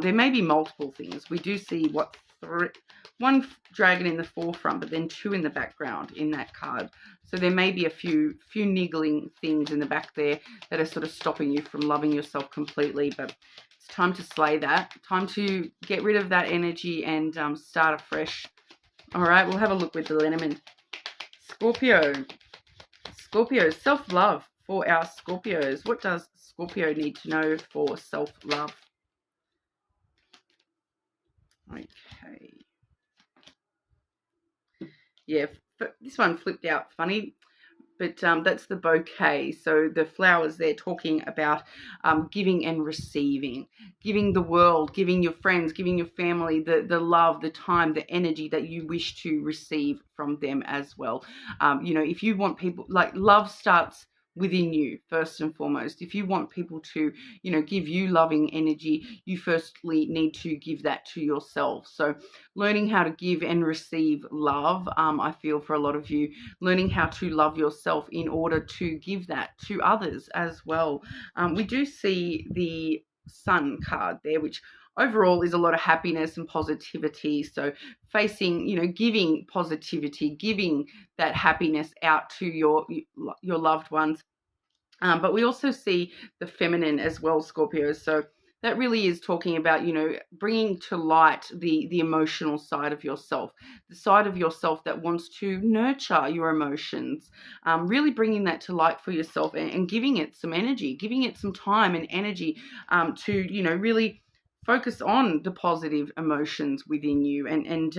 There may be multiple things. We do see one dragon in the forefront, but then two in the background in that card. So there may be a few niggling things in the back there that are sort of stopping you from loving yourself completely. But it's time to slay that. Time to get rid of that energy and start afresh. All right, we'll have a look with the lenormand. Scorpio, self-love for our Scorpios. What does Scorpio need to know for self-love? Okay. Yeah, this one flipped out funny. But that's the bouquet. So the flowers, they're talking about giving and receiving, giving the world, giving your friends, giving your family the love, the time, the energy that you wish to receive from them as well. You know, if you want people, like, love starts within you first and foremost. If you want people to, you know, give you loving energy, you firstly need to give that to yourself. So learning how to give and receive love, I feel for a lot of you, learning how to love yourself in order to give that to others as well. We do see the Sun card there, which overall is a lot of happiness and positivity. So facing, you know, giving positivity, giving that happiness out to your loved ones. But we also see the feminine as well, Scorpio. So that really is talking about, you know, bringing to light the emotional side of yourself, the side of yourself that wants to nurture your emotions, really bringing that to light for yourself, and giving it some energy, giving it some time and energy to, you know, really focus on the positive emotions within you. And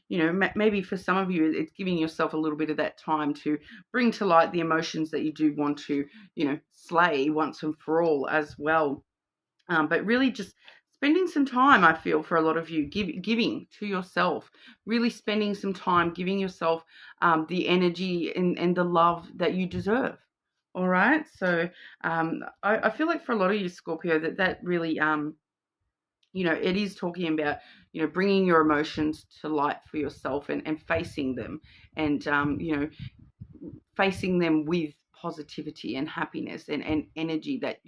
you know, maybe for some of you, it's giving yourself a little bit of that time to bring to light the emotions that you do want to, you know, slay once and for all as well. But really just spending some time, I feel, for a lot of you, giving to yourself, really spending some time giving yourself the energy and the love that you deserve. All right. So I feel like for a lot of you, Scorpio, that really, you know, it is talking about, you know, bringing your emotions to light for yourself, and facing them, and, you know, facing them with positivity and happiness and energy that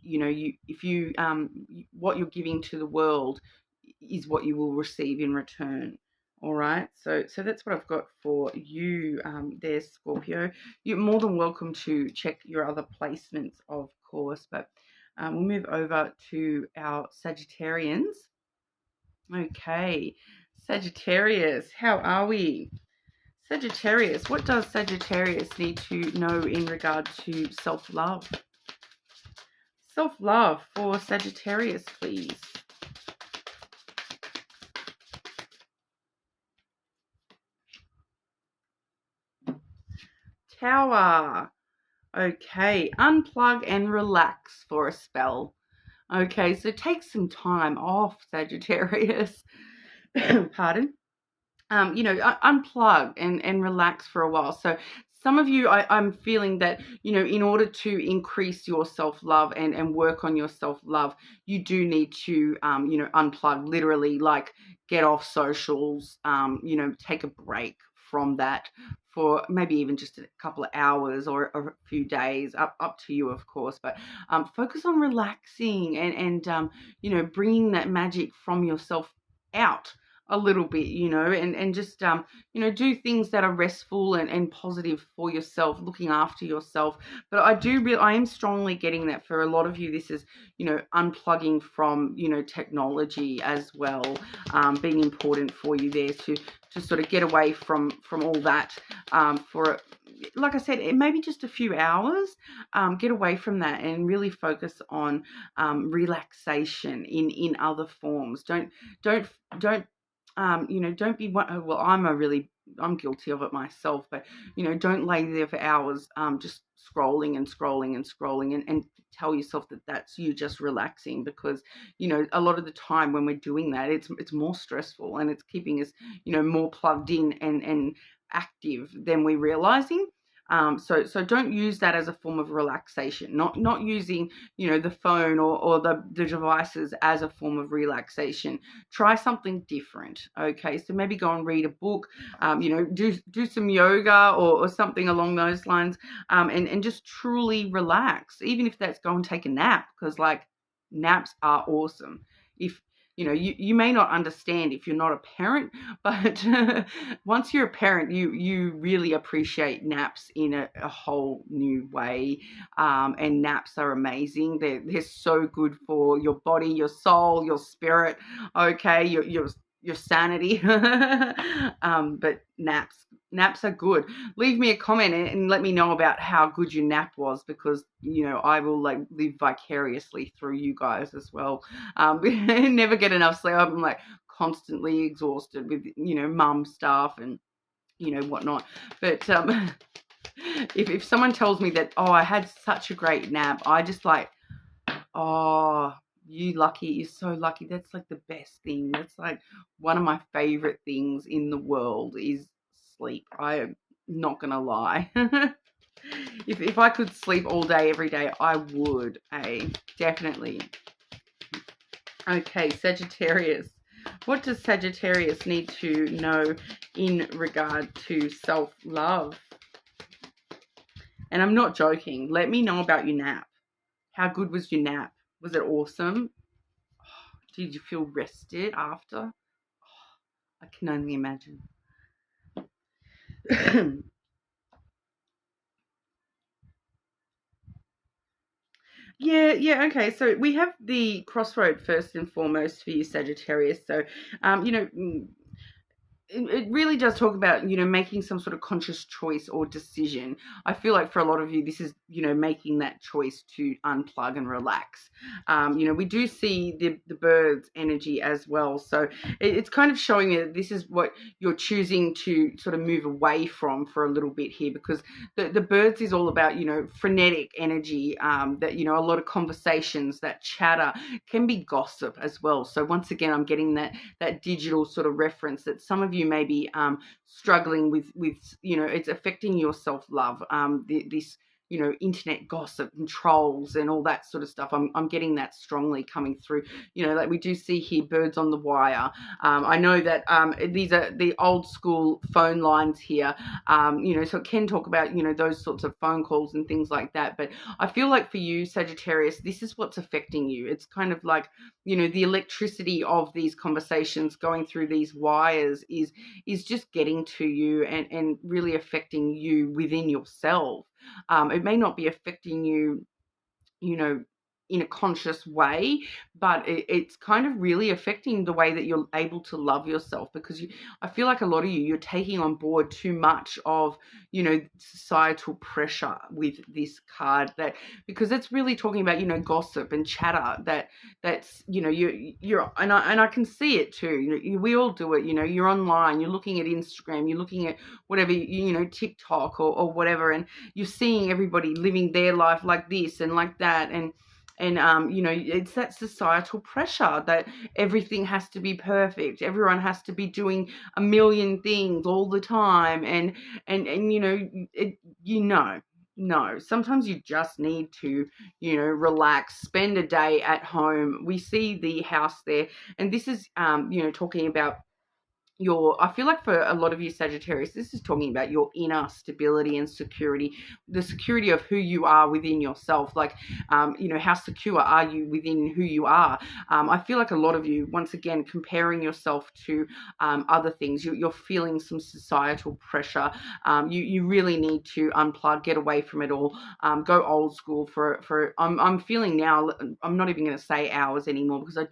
you know, if you what you're giving to the world is what you will receive in return. All right, so that's what I've got for you there, Scorpio. You're more than welcome to check your other placements, of course, but we'll move over to our Sagittarians. Okay, Sagittarius, how are we? Sagittarius, what does Sagittarius need to know in regard to self-love? Self-love for Sagittarius, please. Tower. Okay, unplug and relax for a spell. Okay, so take some time off, Sagittarius. Pardon. You know, unplug and relax for a while. So some of you, I'm feeling that, you know, in order to increase your self-love and work on your self-love, you do need to, you know, unplug, literally, like get off socials, you know, take a break from that for maybe even just a couple of hours or a few days, up to you, of course. But focus on relaxing and you know, bringing that magic from yourself out a little bit, you know, and just, you know, do things that are restful and positive for yourself, looking after yourself. But I am strongly getting that for a lot of you, this is, you know, unplugging from, you know, technology as well, being important for you there to sort of get away from all that, for, like I said, it may be just a few hours, get away from that and really focus on relaxation in other forms. Don't you know, don't be one. Well, I'm guilty of it myself, but, you know, don't lay there for hours, just scrolling and tell yourself that that's you just relaxing, because, you know, a lot of the time when we're doing that, it's more stressful and it's keeping us, you know, more plugged in and active than we're realizing. So don't use that as a form of relaxation, not using, you know, the phone or the devices as a form of relaxation. Try something different. Okay, so maybe go and read a book, you know, do some yoga or something along those lines, and just truly relax, even if that's go and take a nap, because, like, naps are awesome. If you know, you may not understand if you're not a parent, but once you're a parent, you really appreciate naps in a whole new way. And naps are amazing. They're so good for your body, your soul, your spirit. Okay, your your sanity. But naps are good. Leave me a comment and let me know about how good your nap was, because I will like live vicariously through you guys as well. Never get enough sleep. I'm like constantly exhausted with mum stuff and whatnot. But if someone tells me that, oh, I had such a great nap, I just like, oh, you lucky, you're so lucky. That's like the best thing. That's like one of my favorite things in the world is sleep. I am not gonna lie. If I could sleep all day every day, I would. Definitely. Okay, Sagittarius. What does Sagittarius need to know in regard to self-love? And I'm not joking. Let me know about your nap. How good was your nap? Was it awesome? Did you feel rested after? I can only imagine. Yeah, okay. So we have the crossroad first and foremost for you, Sagittarius. So, it really does talk about, making some sort of conscious choice or decision. I feel like for a lot of you, this is, making that choice to unplug and relax. We do see the birds energy as well. So it's kind of showing me that this is what you're choosing to sort of move away from for a little bit here, because the birds is all about, frenetic energy, that, a lot of conversations, that chatter can be gossip as well. So once again, I'm getting that digital sort of reference that some of you may be struggling with it's affecting your self-love, this internet gossip and trolls and all that sort of stuff. I'm getting that strongly coming through. Like we do see here birds on the wire. I know that these are the old school phone lines here, so it can talk about those sorts of phone calls and things like that. But I feel like for you, Sagittarius, this is what's affecting you. It's kind of like the electricity of these conversations going through these wires is just getting to you and really affecting you within yourself. It may not be affecting you, in a conscious way, but it's kind of really affecting the way that you're able to love yourself, because I feel like a lot of you're taking on board too much of, societal pressure with this card, that because it's really talking about, gossip and chatter, that's, you're, and I can see it too. We all do it. You're online, you're looking at Instagram, you're looking at whatever, TikTok or whatever, and you're seeing everybody living their life like this and like that, and it's that societal pressure that everything has to be perfect. Everyone has to be doing a million things all the time. And no, sometimes you just need to, relax, spend a day at home. We see the house there. And this is, talking about I feel like for a lot of you Sagittarius, this is talking about your inner stability and security, the security of who you are within yourself. Like, how secure are you within who you are? I feel like a lot of you, once again, comparing yourself to other things, you're feeling some societal pressure. You really need to unplug, get away from it all, go old school I'm feeling now, I'm not even going to say hours anymore, because I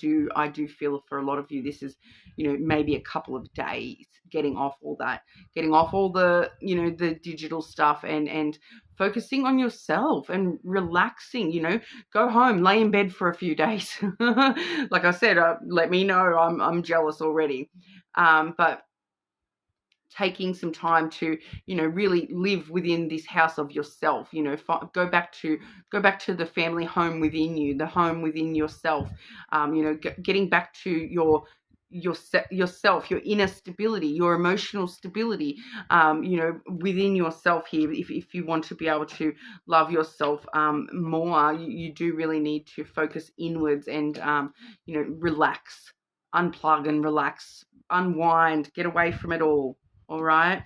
do feel for a lot of you, this is, maybe a couple of days, getting off all the, the digital stuff and focusing on yourself and relaxing, go home, lay in bed for a few days. Like I said, let me know. I'm jealous already. But taking some time to, really live within this house of yourself, go back to the family home within you, the home within yourself, getting back to yourself, your inner stability, your emotional stability, within yourself here. If you want to be able to love yourself more, you do really need to focus inwards and, relax, unplug and relax, unwind, get away from it all. All right.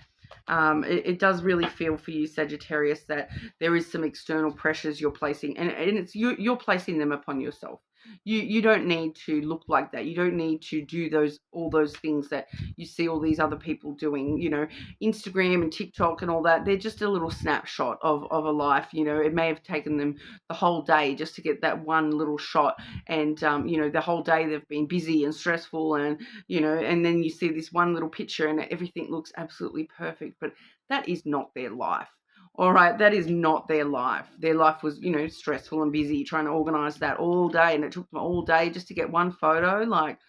It does really feel for you, Sagittarius, that there is some external pressures you're placing, and it's you're placing them upon yourself. You don't need to look like that. You don't need to do all those things that you see all these other people doing. Instagram and TikTok and all that, they're just a little snapshot of a life. It may have taken them the whole day just to get that one little shot, and the whole day they've been busy and stressful, and and then you see this one little picture and everything looks absolutely perfect, but that is not their life. All right, that is not their life. Their life was, stressful and busy trying to organize that all day, and it took them all day just to get one photo. Like,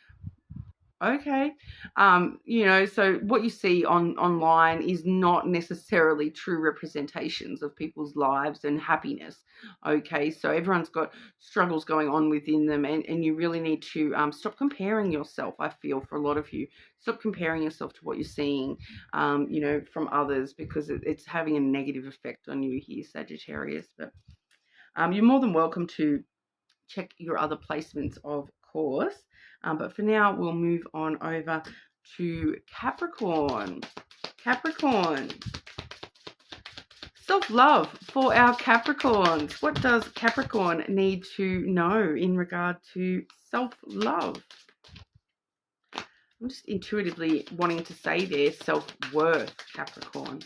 okay. So what you see online is not necessarily true representations of people's lives and happiness. Okay, so everyone's got struggles going on within them, and you really need to stop comparing yourself. I feel, for a lot of you, stop comparing yourself to what you're seeing from others, because it's having a negative effect on you here, Sagittarius. But you're more than welcome to check your other placements, of course. But for now, we'll move on over to Capricorn. Capricorn. Self-love for our Capricorns. What does Capricorn need to know in regard to self-love? I'm just intuitively wanting to say there, self-worth, Capricorn.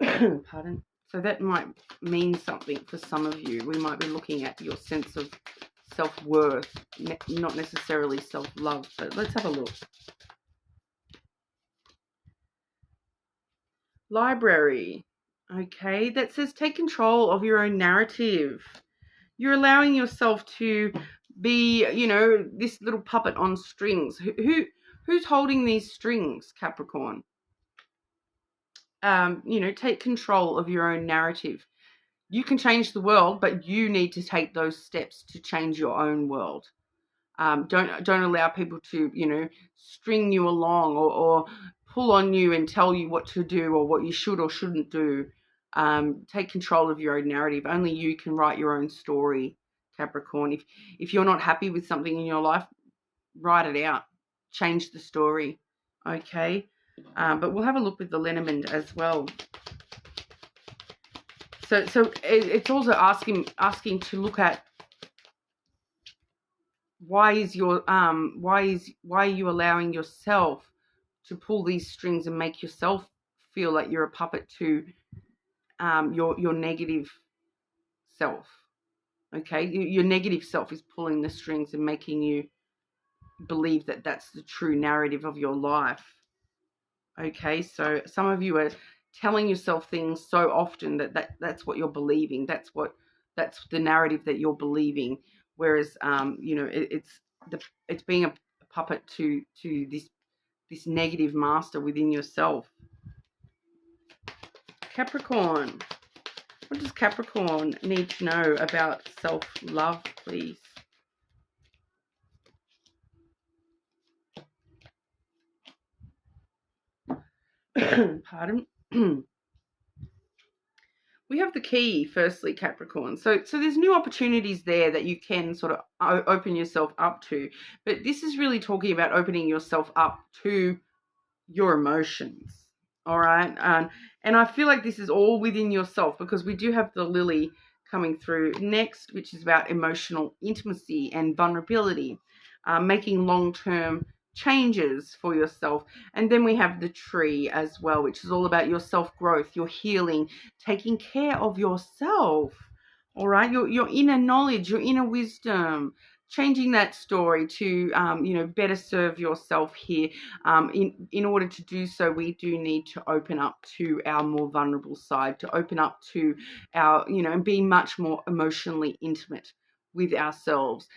Pardon. So that might mean something for some of you. We might be looking at your sense of self-worth, not necessarily self-love, but let's have a look. Library. Okay, that says take control of your own narrative. You're allowing yourself to be, this little puppet on strings. Who's holding these strings, Capricorn? Take control of your own narrative. You can change the world, but you need to take those steps to change your own world. Don't allow people to, string you along or pull on you and tell you what to do or what you should or shouldn't do. Take control of your own narrative. Only you can write your own story, Capricorn. If you're not happy with something in your life, write it out. Change the story. Okay? But we'll have a look with the lenormand as well. So it's also asking to look at why are you allowing yourself to pull these strings and make yourself feel like you're a puppet to your negative self. Okay, your negative self is pulling the strings and making you believe that that's the true narrative of your life. Okay, so some of you are telling yourself things so often that's what you're believing. That's the narrative that you're believing. Whereas it's being a puppet to this negative master within yourself. Capricorn. What does Capricorn need to know about self-love, please? Pardon. We have the key, firstly, Capricorn. So there's new opportunities there that you can sort of open yourself up to. But this is really talking about opening yourself up to your emotions. All right. And I feel like this is all within yourself, because we do have the lily coming through next, which is about emotional intimacy and vulnerability, making long-term changes for yourself. And then we have the tree as well, which is all about your self-growth, your healing, taking care of yourself. All right. Your inner knowledge, your inner wisdom, changing that story to, better serve yourself here. In order to do so, we do need to open up to our more vulnerable side, to open up to our, and be much more emotionally intimate with ourselves.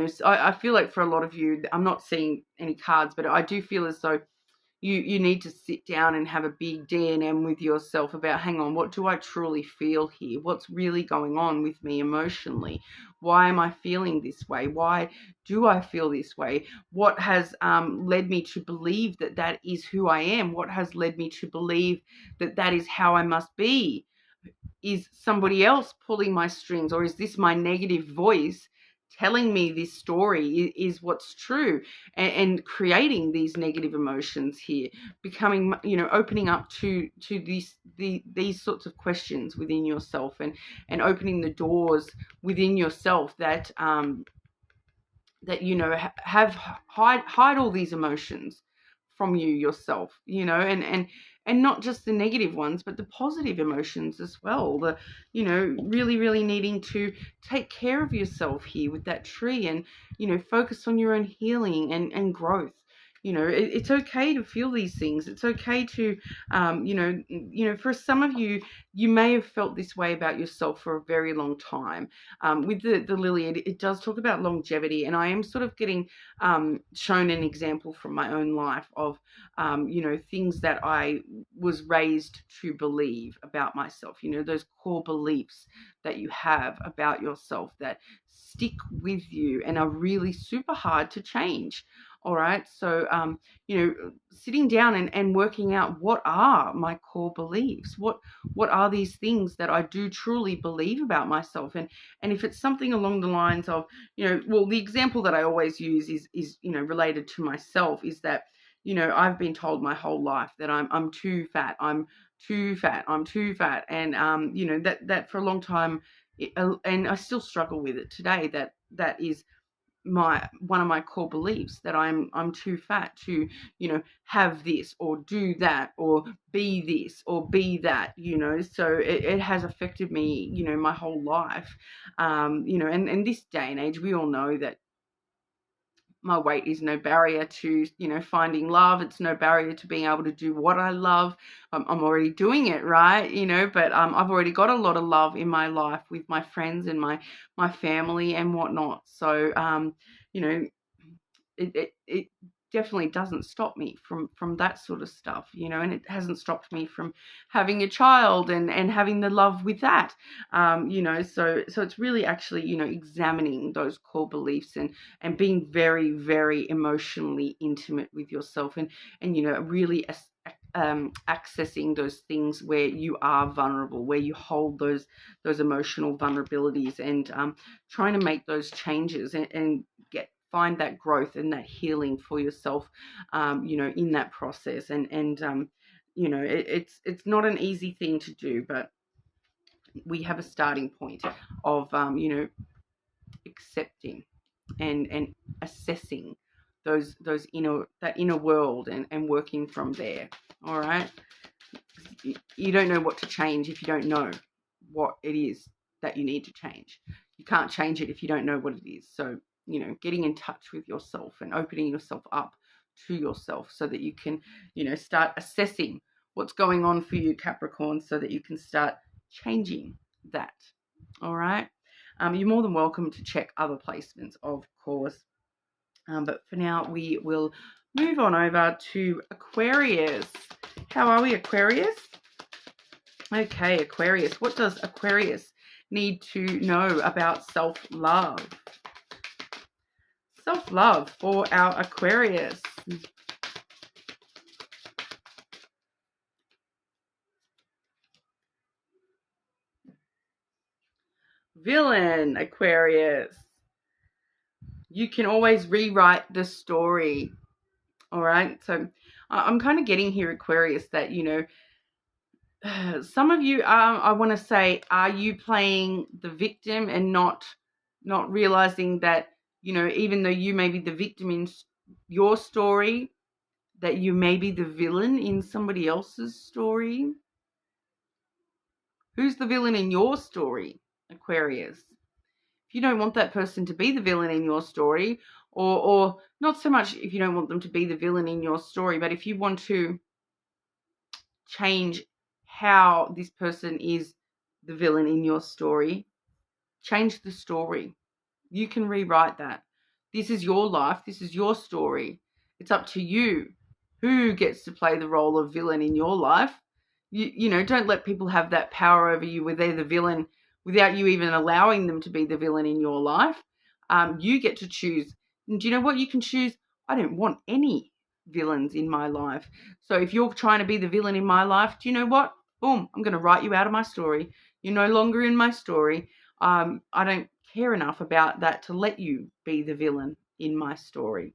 So I feel like for a lot of you, I'm not seeing any cards, but I do feel as though you need to sit down and have a big D&M with yourself about, hang on, what do I truly feel here? What's really going on with me emotionally? Why am I feeling this way? Why do I feel this way? What has led me to believe that is who I am? What has led me to believe that is how I must be? Is somebody else pulling my strings, or is this my negative voice telling me this story is what's true, and creating these negative emotions here, becoming, opening up to these sorts of questions within yourself, and opening the doors within yourself that that, you know, hide all these emotions from you yourself, you know, and not just the negative ones, but the positive emotions as well. The, you know, really needing to take care of yourself here with that tree, and, you know, focus on your own healing and growth. You know, it's okay to feel these things. It's okay to, for some of you, you may have felt this way about yourself for a very long time. With the lily, it does talk about longevity, and I am sort of getting shown an example from my own life of, things that I was raised to believe about myself. You know, those core beliefs that you have about yourself that stick with you and are really super hard to change. All right. So, sitting down and working out, what are my core beliefs? What are these things that I do truly believe about myself? And if it's something along the lines of, the example that I always use is related to myself, is that, I've been told my whole life that I'm too fat. I'm too fat. I'm too fat. And, that for a long time, and I still struggle with it today, that is one of my core beliefs, that I'm too fat to, have this or do that or be this or be that, so it has affected me, my whole life. And this day and age, we all know that my weight is no barrier to, finding love. It's no barrier to being able to do what I love. I'm already doing it, right? But I've already got a lot of love in my life with my friends and my family and whatnot. So, it definitely doesn't stop me from that sort of stuff, and it hasn't stopped me from having a child and having the love with that, so it's really actually, examining those core beliefs and being very, very emotionally intimate with yourself, and really accessing those things where you are vulnerable, where you hold those emotional vulnerabilities, and trying to make those changes and find that growth and that healing for yourself, in that process. And it's not an easy thing to do, but we have a starting point of, accepting and assessing that inner world and working from there. All right. You don't know what to change if you don't know what it is that you need to change. You can't change it if you don't know what it is. So, getting in touch with yourself and opening yourself up to yourself so that you can, start assessing what's going on for you, Capricorn, so that you can start changing that. All right. You're more than welcome to check other placements, of course. But for now, we will move on over to Aquarius. How are we, Aquarius? Okay, Aquarius. What does Aquarius need to know about self-love? Self-love for our Aquarius. Villain, Aquarius. You can always rewrite the story. All right. So I'm kind of getting here, Aquarius, that, some of you, I want to say, are you playing the victim and not realizing that, even though you may be the victim in your story, that you may be the villain in somebody else's story? Who's the villain in your story, Aquarius? If you don't want that person to be the villain in your story, or not so much if you don't want them to be the villain in your story, but if you want to change how this person is the villain in your story, change the story. You can rewrite that. This is your life. This is your story. It's up to you who gets to play the role of villain in your life. Don't let people have that power over you where they're the villain without you even allowing them to be the villain in your life. You get to choose. And do you know what? You can choose, I don't want any villains in my life. So if you're trying to be the villain in my life, do you know what? Boom, I'm going to write you out of my story. You're no longer in my story. I don't care enough about that to let you be the villain in my story.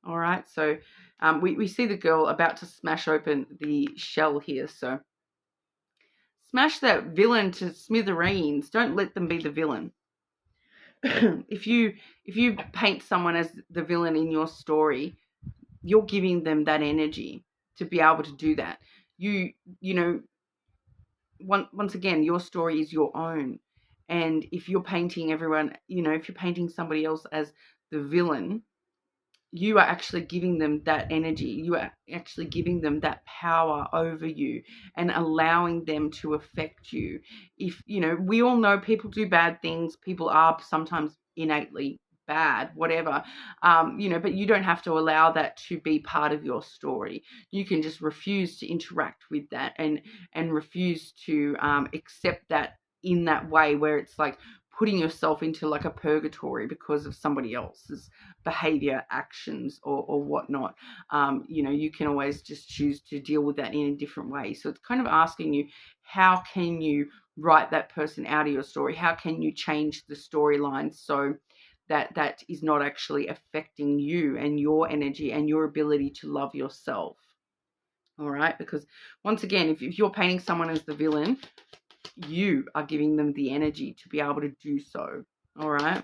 All right. So we see the girl about to smash open the shell here. So smash that villain to smithereens. Don't let them be the villain. if you paint someone as the villain in your story, you're giving them that energy to be able to do that. You know, once again, your story is your own. And if you're painting everyone, if you're painting somebody else as the villain, you are actually giving them that energy. You are actually giving them that power over you and allowing them to affect you. If, we all know people do bad things. People are sometimes innately bad, whatever, but you don't have to allow that to be part of your story. You can just refuse to interact with that and refuse to accept that in that way where it's like putting yourself into like a purgatory because of somebody else's behavior, actions, or whatnot. You can always just choose to deal with that in a different way. So it's kind of asking you, how can you write that person out of your story? How can you change the storyline so that is not actually affecting you and your energy and your ability to love yourself? All right, because once again, if you're painting someone as the villain, you are giving them the energy to be able to do so. All right.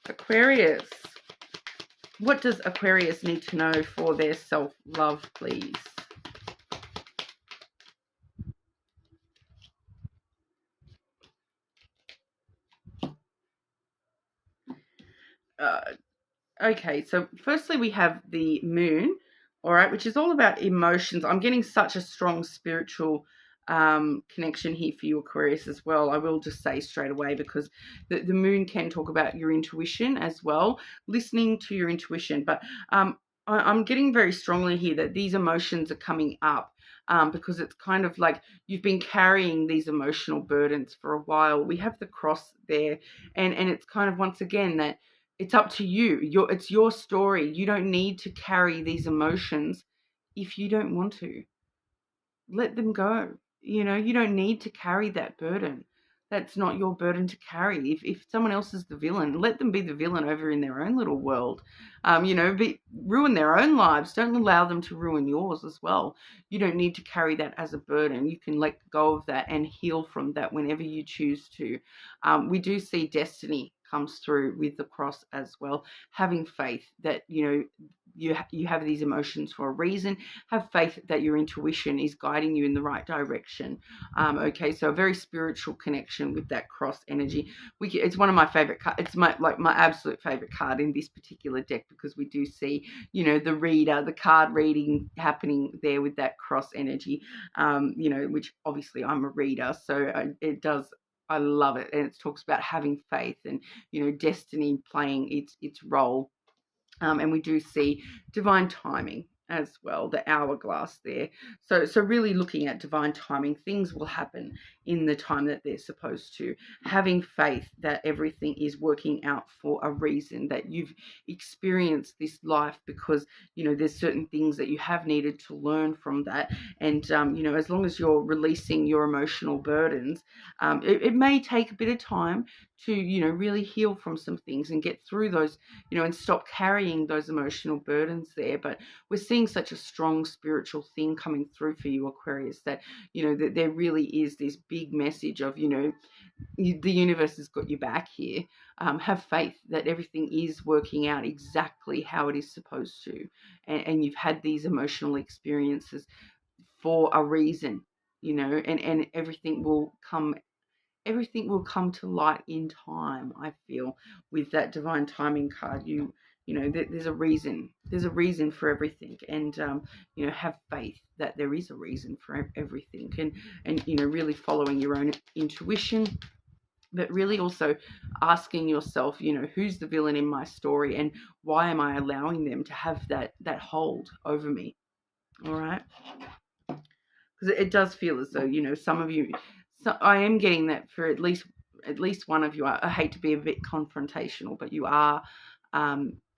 Aquarius. What does Aquarius need to know for their self-love, please? Okay, so firstly we have the moon, all right, which is all about emotions. I'm getting such a strong spiritual connection here for you, Aquarius, as well. I will just say straight away, because the moon can talk about your intuition as well, listening to your intuition. But I'm getting very strongly here that these emotions are coming up because it's kind of like you've been carrying these emotional burdens for a while. We have the cross there, and it's kind of, once again, that it's up to you. It's your story. You don't need to carry these emotions if you don't want to. Let them go. You don't need to carry that burden. That's not your burden to carry. If someone else is the villain, let them be the villain over in their own little world. Ruin their own lives. Don't allow them to ruin yours as well. You don't need to carry that as a burden. You can let go of that and heal from that whenever you choose to. We do see destiny comes through with the cross as well. Having faith that, you have these emotions for a reason. Have faith that your intuition is guiding you in the right direction. Okay, so a very spiritual connection with that cross energy. It's one of my favorite cards. It's my absolute favorite card in this particular deck, because we do see, the card reading happening there with that cross energy. Which obviously I'm a reader, so it does. I love it, and it talks about having faith and destiny playing its role. And we do see divine timing as well, the hourglass there. So really looking at divine timing, things will happen in the time that they're supposed to. Having faith that everything is working out for a reason, that you've experienced this life because, there's certain things that you have needed to learn from that. And, as long as you're releasing your emotional burdens, it may take a bit of time to, really heal from some things and get through those, and stop carrying those emotional burdens there. But we're seeing such a strong spiritual thing coming through for you, Aquarius, that, that there really is this big message of, the universe has got your back here. Have faith that everything is working out exactly how it is supposed to. And you've had these emotional experiences for a reason, and everything will come to light in time. I feel with that divine timing card, there's a reason for everything. And have faith that there is a reason for everything, and really following your own intuition, but really also asking yourself, who's the villain in my story, and why am I allowing them to have that hold over me? All right, because it does feel as though, some of you, so I am getting that for at least one of you. I hate to be a bit confrontational, but you are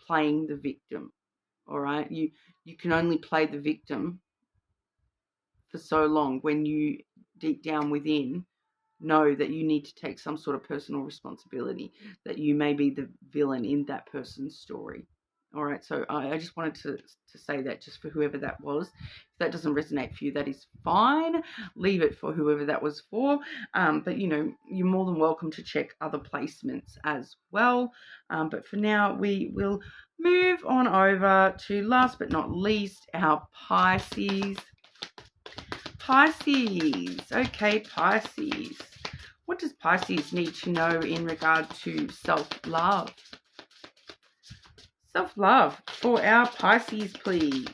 playing the victim. All right, you can only play the victim for so long when you deep down within know that you need to take some sort of personal responsibility, that you may be the villain in that person's story. All right, so I just wanted to say that just for whoever that was. If that doesn't resonate for you, that is fine. Leave it for whoever that was for. But, you're more than welcome to check other placements as well. But for now, we will move on over to, last but not least, our Pisces. Pisces. Okay, Pisces. What does Pisces need to know in regard to self-love? Self-love for our Pisces, please.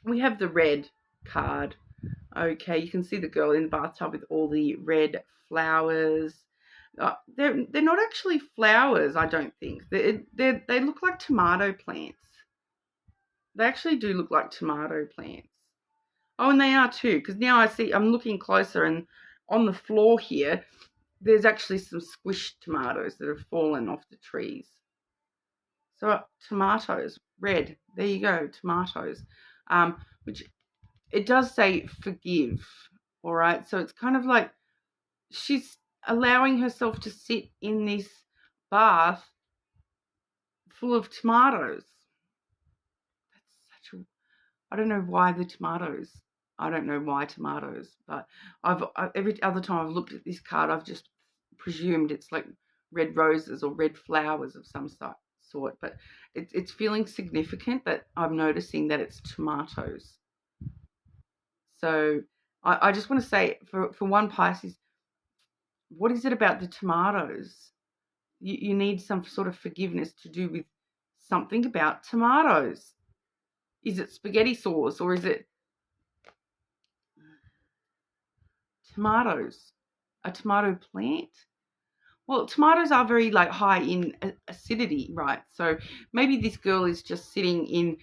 We have the red card. Okay, you can see the girl in the bathtub with all the red flowers. They're not actually flowers, I don't think. They look like tomato plants. They actually do look like tomato plants. Oh, and they are too, because now I'm looking closer, and on the floor here, there's actually some squished tomatoes that have fallen off the trees. So tomatoes, red, there you go, tomatoes, which it does say forgive, all right? So it's kind of like she's allowing herself to sit in this bath full of tomatoes. That's such a, I don't know why the tomatoes. I don't know why tomatoes, but every other time I've looked at this card, I've just presumed it's like red roses or red flowers of some sort, but it's feeling significant that I'm noticing that it's tomatoes. So I just want to say, for one Pisces, what is it about the tomatoes? You need some sort of forgiveness to do with something about tomatoes. Is it spaghetti sauce, or is it tomatoes? A tomato plant? Well, tomatoes are very high in acidity, right? So maybe this girl is just sitting in,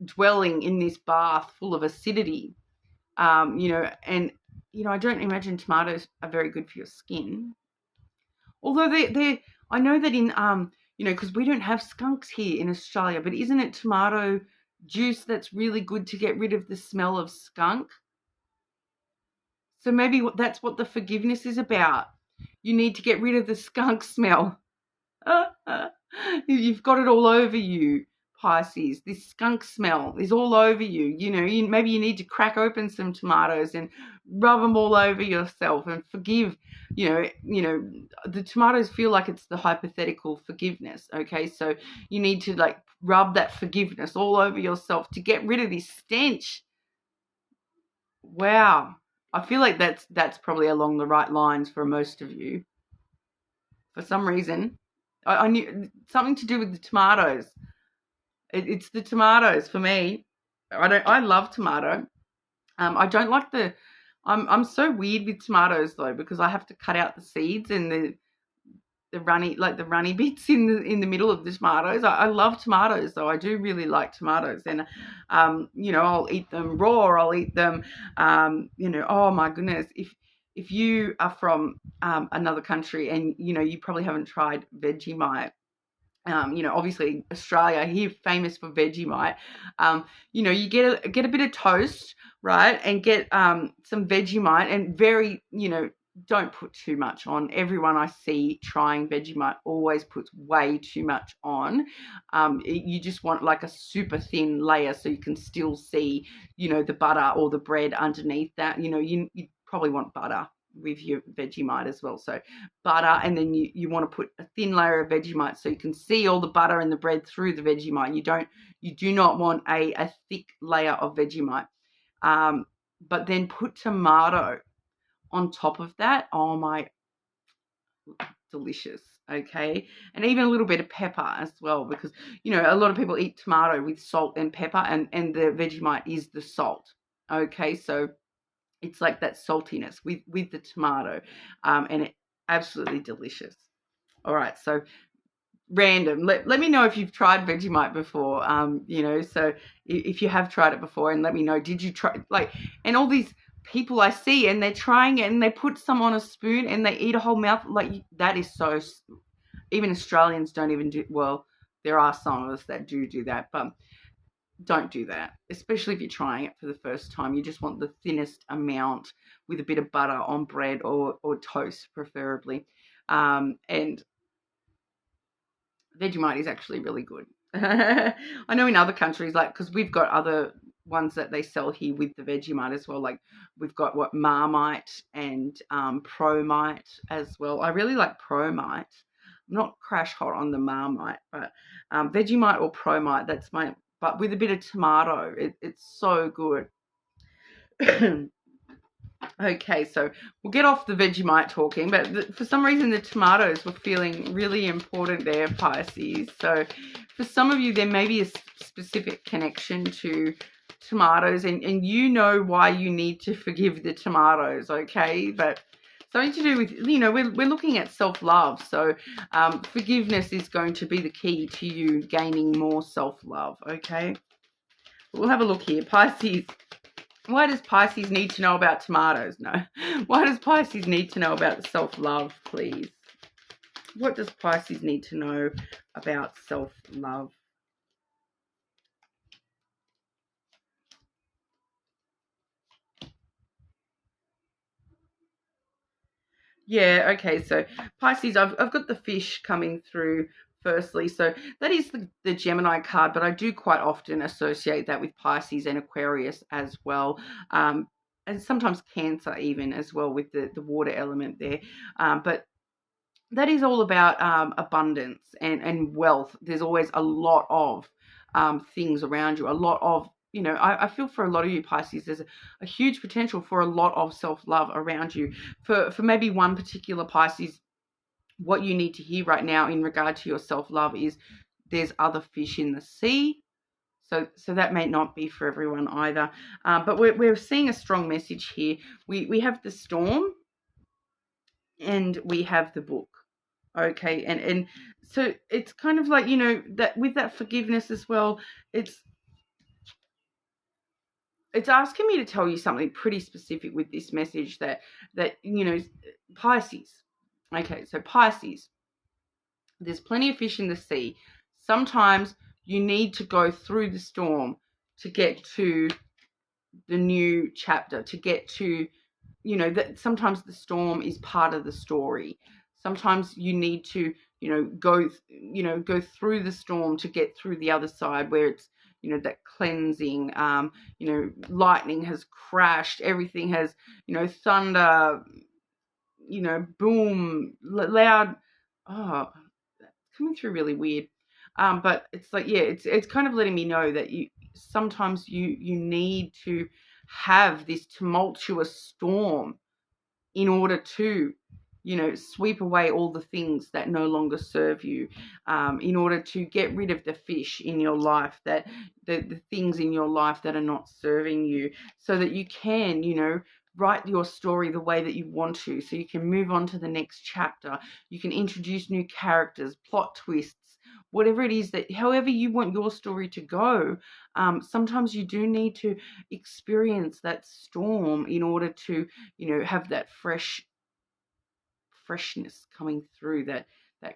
dwelling in this bath full of acidity, and I don't imagine tomatoes are very good for your skin. Although I know that in because we don't have skunks here in Australia, but isn't it tomato juice that's really good to get rid of the smell of skunk? So maybe that's what the forgiveness is about. You need to get rid of the skunk smell. You've got it all over you, Pisces. This skunk smell is all over you. Maybe you need to crack open some tomatoes and rub them all over yourself and forgive. The tomatoes feel like it's the hypothetical forgiveness. Okay, so you need to rub that forgiveness all over yourself to get rid of this stench. Wow. I feel like that's probably along the right lines for most of you. For some reason, I knew something to do with the tomatoes. It's the tomatoes for me. I love tomato. I don't like I'm so weird with tomatoes though, because I have to cut out the seeds and the runny bits in the middle of the tomatoes. I love tomatoes though. I do really like tomatoes, and I'll eat them raw. I'll eat them. Oh my goodness, if you are from another country and you probably haven't tried Vegemite. Obviously Australia here famous for Vegemite. You get a bit of toast, right, and get some Vegemite, and very don't put too much on. Everyone I see trying Vegemite always puts way too much on. You just want like a super thin layer so you can still see, the butter or the bread underneath that. You probably want butter with your Vegemite as well. So butter, and then you want to put a thin layer of Vegemite so you can see all the butter and the bread through the Vegemite. You do not want a thick layer of Vegemite. But then put tomato on top of that. Oh my, delicious. Okay, and even a little bit of pepper as well, because a lot of people eat tomato with salt and pepper, and the Vegemite is the salt. Okay, so it's like that saltiness with the tomato, and it absolutely delicious. All right, so random. Let me know if you've tried Vegemite before. So if you have tried it before, and let me know, did you try and all these people I see, and they're trying it, and they put some on a spoon and they eat a whole mouth. That is so, even Australians don't even do, well, there are some of us that do that, but don't do that, especially if you're trying it for the first time. You just want the thinnest amount with a bit of butter on bread or toast, preferably. And Vegemite is actually really good. I know in other countries, like, because we've got other ones that they sell here with the Vegemite as well. Like, we've got Marmite and Promite as well. I really like Promite. I'm not crash hot on the Marmite, but Vegemite or Promite, that's my, but with a bit of tomato, it's so good. Okay, so we'll get off the Vegemite talking, but for some reason the tomatoes were feeling really important there, Pisces. So for some of you, there may be a specific connection to tomatoes, and you know why you need to forgive the tomatoes, okay? But something to do with, you know, we're looking at self-love. So forgiveness is going to be the key to you gaining more self-love, okay? We'll have a look here. Pisces. Why does Pisces need to know about tomatoes? No. Why does Pisces need to know about self-love, please? What does Pisces need to know about self-love? Yeah, okay, so Pisces, I've got the fish coming through firstly. So that is the Gemini card, but I do quite often associate that with Pisces and Aquarius as well. And sometimes Cancer even as well with the water element there. But that is all about abundance and wealth. There's always a lot of things around you, a lot of, you know, I feel for a lot of you Pisces, there's a huge potential for a lot of self-love around you. For maybe one particular Pisces, what you need to hear right now in regard to your self-love is there's other fish in the sea. So that may not be for everyone either. But we're seeing a strong message here. We have the storm and we have the book. Okay, and so it's kind of like, you know, that with that forgiveness as well, it's asking me to tell you something pretty specific with this message that you know, Pisces. Okay, so Pisces, there's plenty of fish in the sea. Sometimes you need to go through the storm to get to the new chapter, to get to, you know, that sometimes the storm is part of the story. Sometimes you need to, you know, go through the storm to get through the other side where it's, you know, that cleansing, you know, lightning has crashed, everything has, you know, thunder, you know, boom, loud, oh, coming through really weird. But it's like, yeah, it's kind of letting me know that sometimes you need to have this tumultuous storm in order to, you know, sweep away all the things that no longer serve you, in order to get rid of the fish in your life, that the things in your life that are not serving you, so that you can, you know, write your story the way that you want to, so you can move on to the next chapter. You can introduce new characters, plot twists, whatever it is, that however you want your story to go. Sometimes you do need to experience that storm in order to, you know, have that freshness coming through, that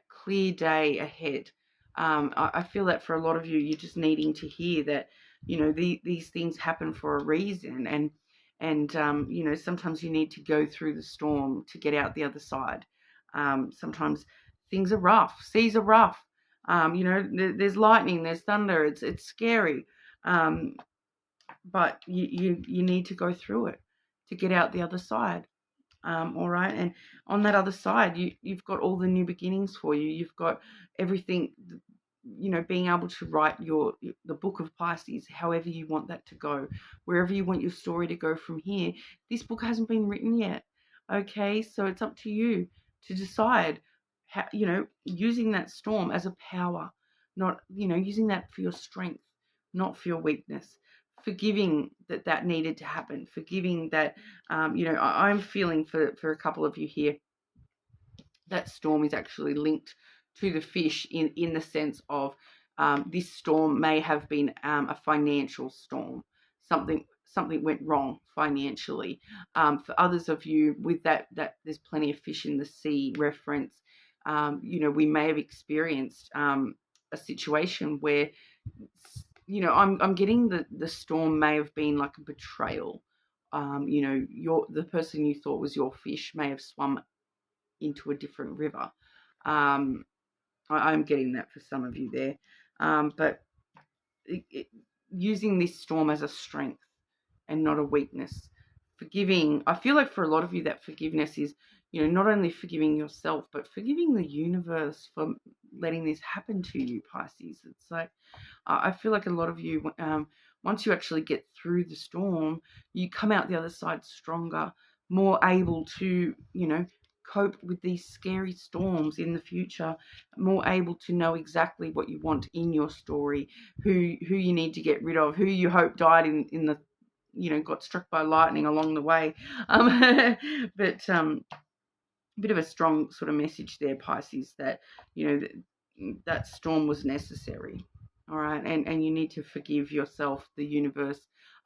clear day ahead. I feel that for a lot of you, you're just needing to hear that, you know, these things happen for a reason, and you know, sometimes you need to go through the storm to get out the other side. Sometimes things are rough, seas are rough. You know, there's lightning, there's thunder, it's scary, but you need to go through it to get out the other side. All right, and on that other side, you've got all the new beginnings for you. You've got everything, you know, being able to write the book of Pisces, however you want that to go, wherever you want your story to go from here. This book hasn't been written yet, okay? So it's up to you to decide how, you know, using that storm as a power, not, you know, using that for your strength, not for your weakness. Forgiving that needed to happen, forgiving that, you know, I'm feeling for a couple of you here, that storm is actually linked to the fish in the sense of, this storm may have been a financial storm. Something went wrong financially. For others of you, with that there's plenty of fish in the sea reference, you know, we may have experienced a situation where you know, I'm getting the storm may have been like a betrayal. You know, the person you thought was your fish may have swum into a different river. I'm getting that for some of you there. But using this storm as a strength and not a weakness. Forgiving, I feel like for a lot of you that forgiveness is, you know, not only forgiving yourself, but forgiving the universe for letting this happen to you, Pisces. It's like, I feel like a lot of you, once you actually get through the storm, you come out the other side stronger, more able to, you know, cope with these scary storms in the future, more able to know exactly what you want in your story, who you need to get rid of, who you hope died in the, you know, got struck by lightning along the way. But a bit of a strong sort of message there, Pisces, that, you know, that storm was necessary. All right. And you need to forgive yourself, the universe,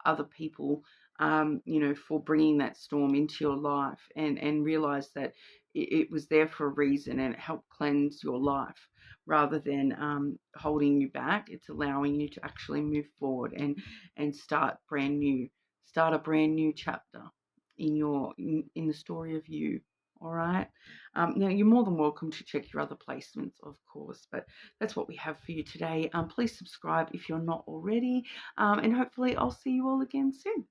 other people, you know, for bringing that storm into your life, and realize that it was there for a reason, and it helped cleanse your life rather than holding you back. It's allowing you to actually move forward and start a brand new chapter in the story of you. All right. Now, you're more than welcome to check your other placements, of course, but that's what we have for you today. Please subscribe if you're not already, and hopefully I'll see you all again soon.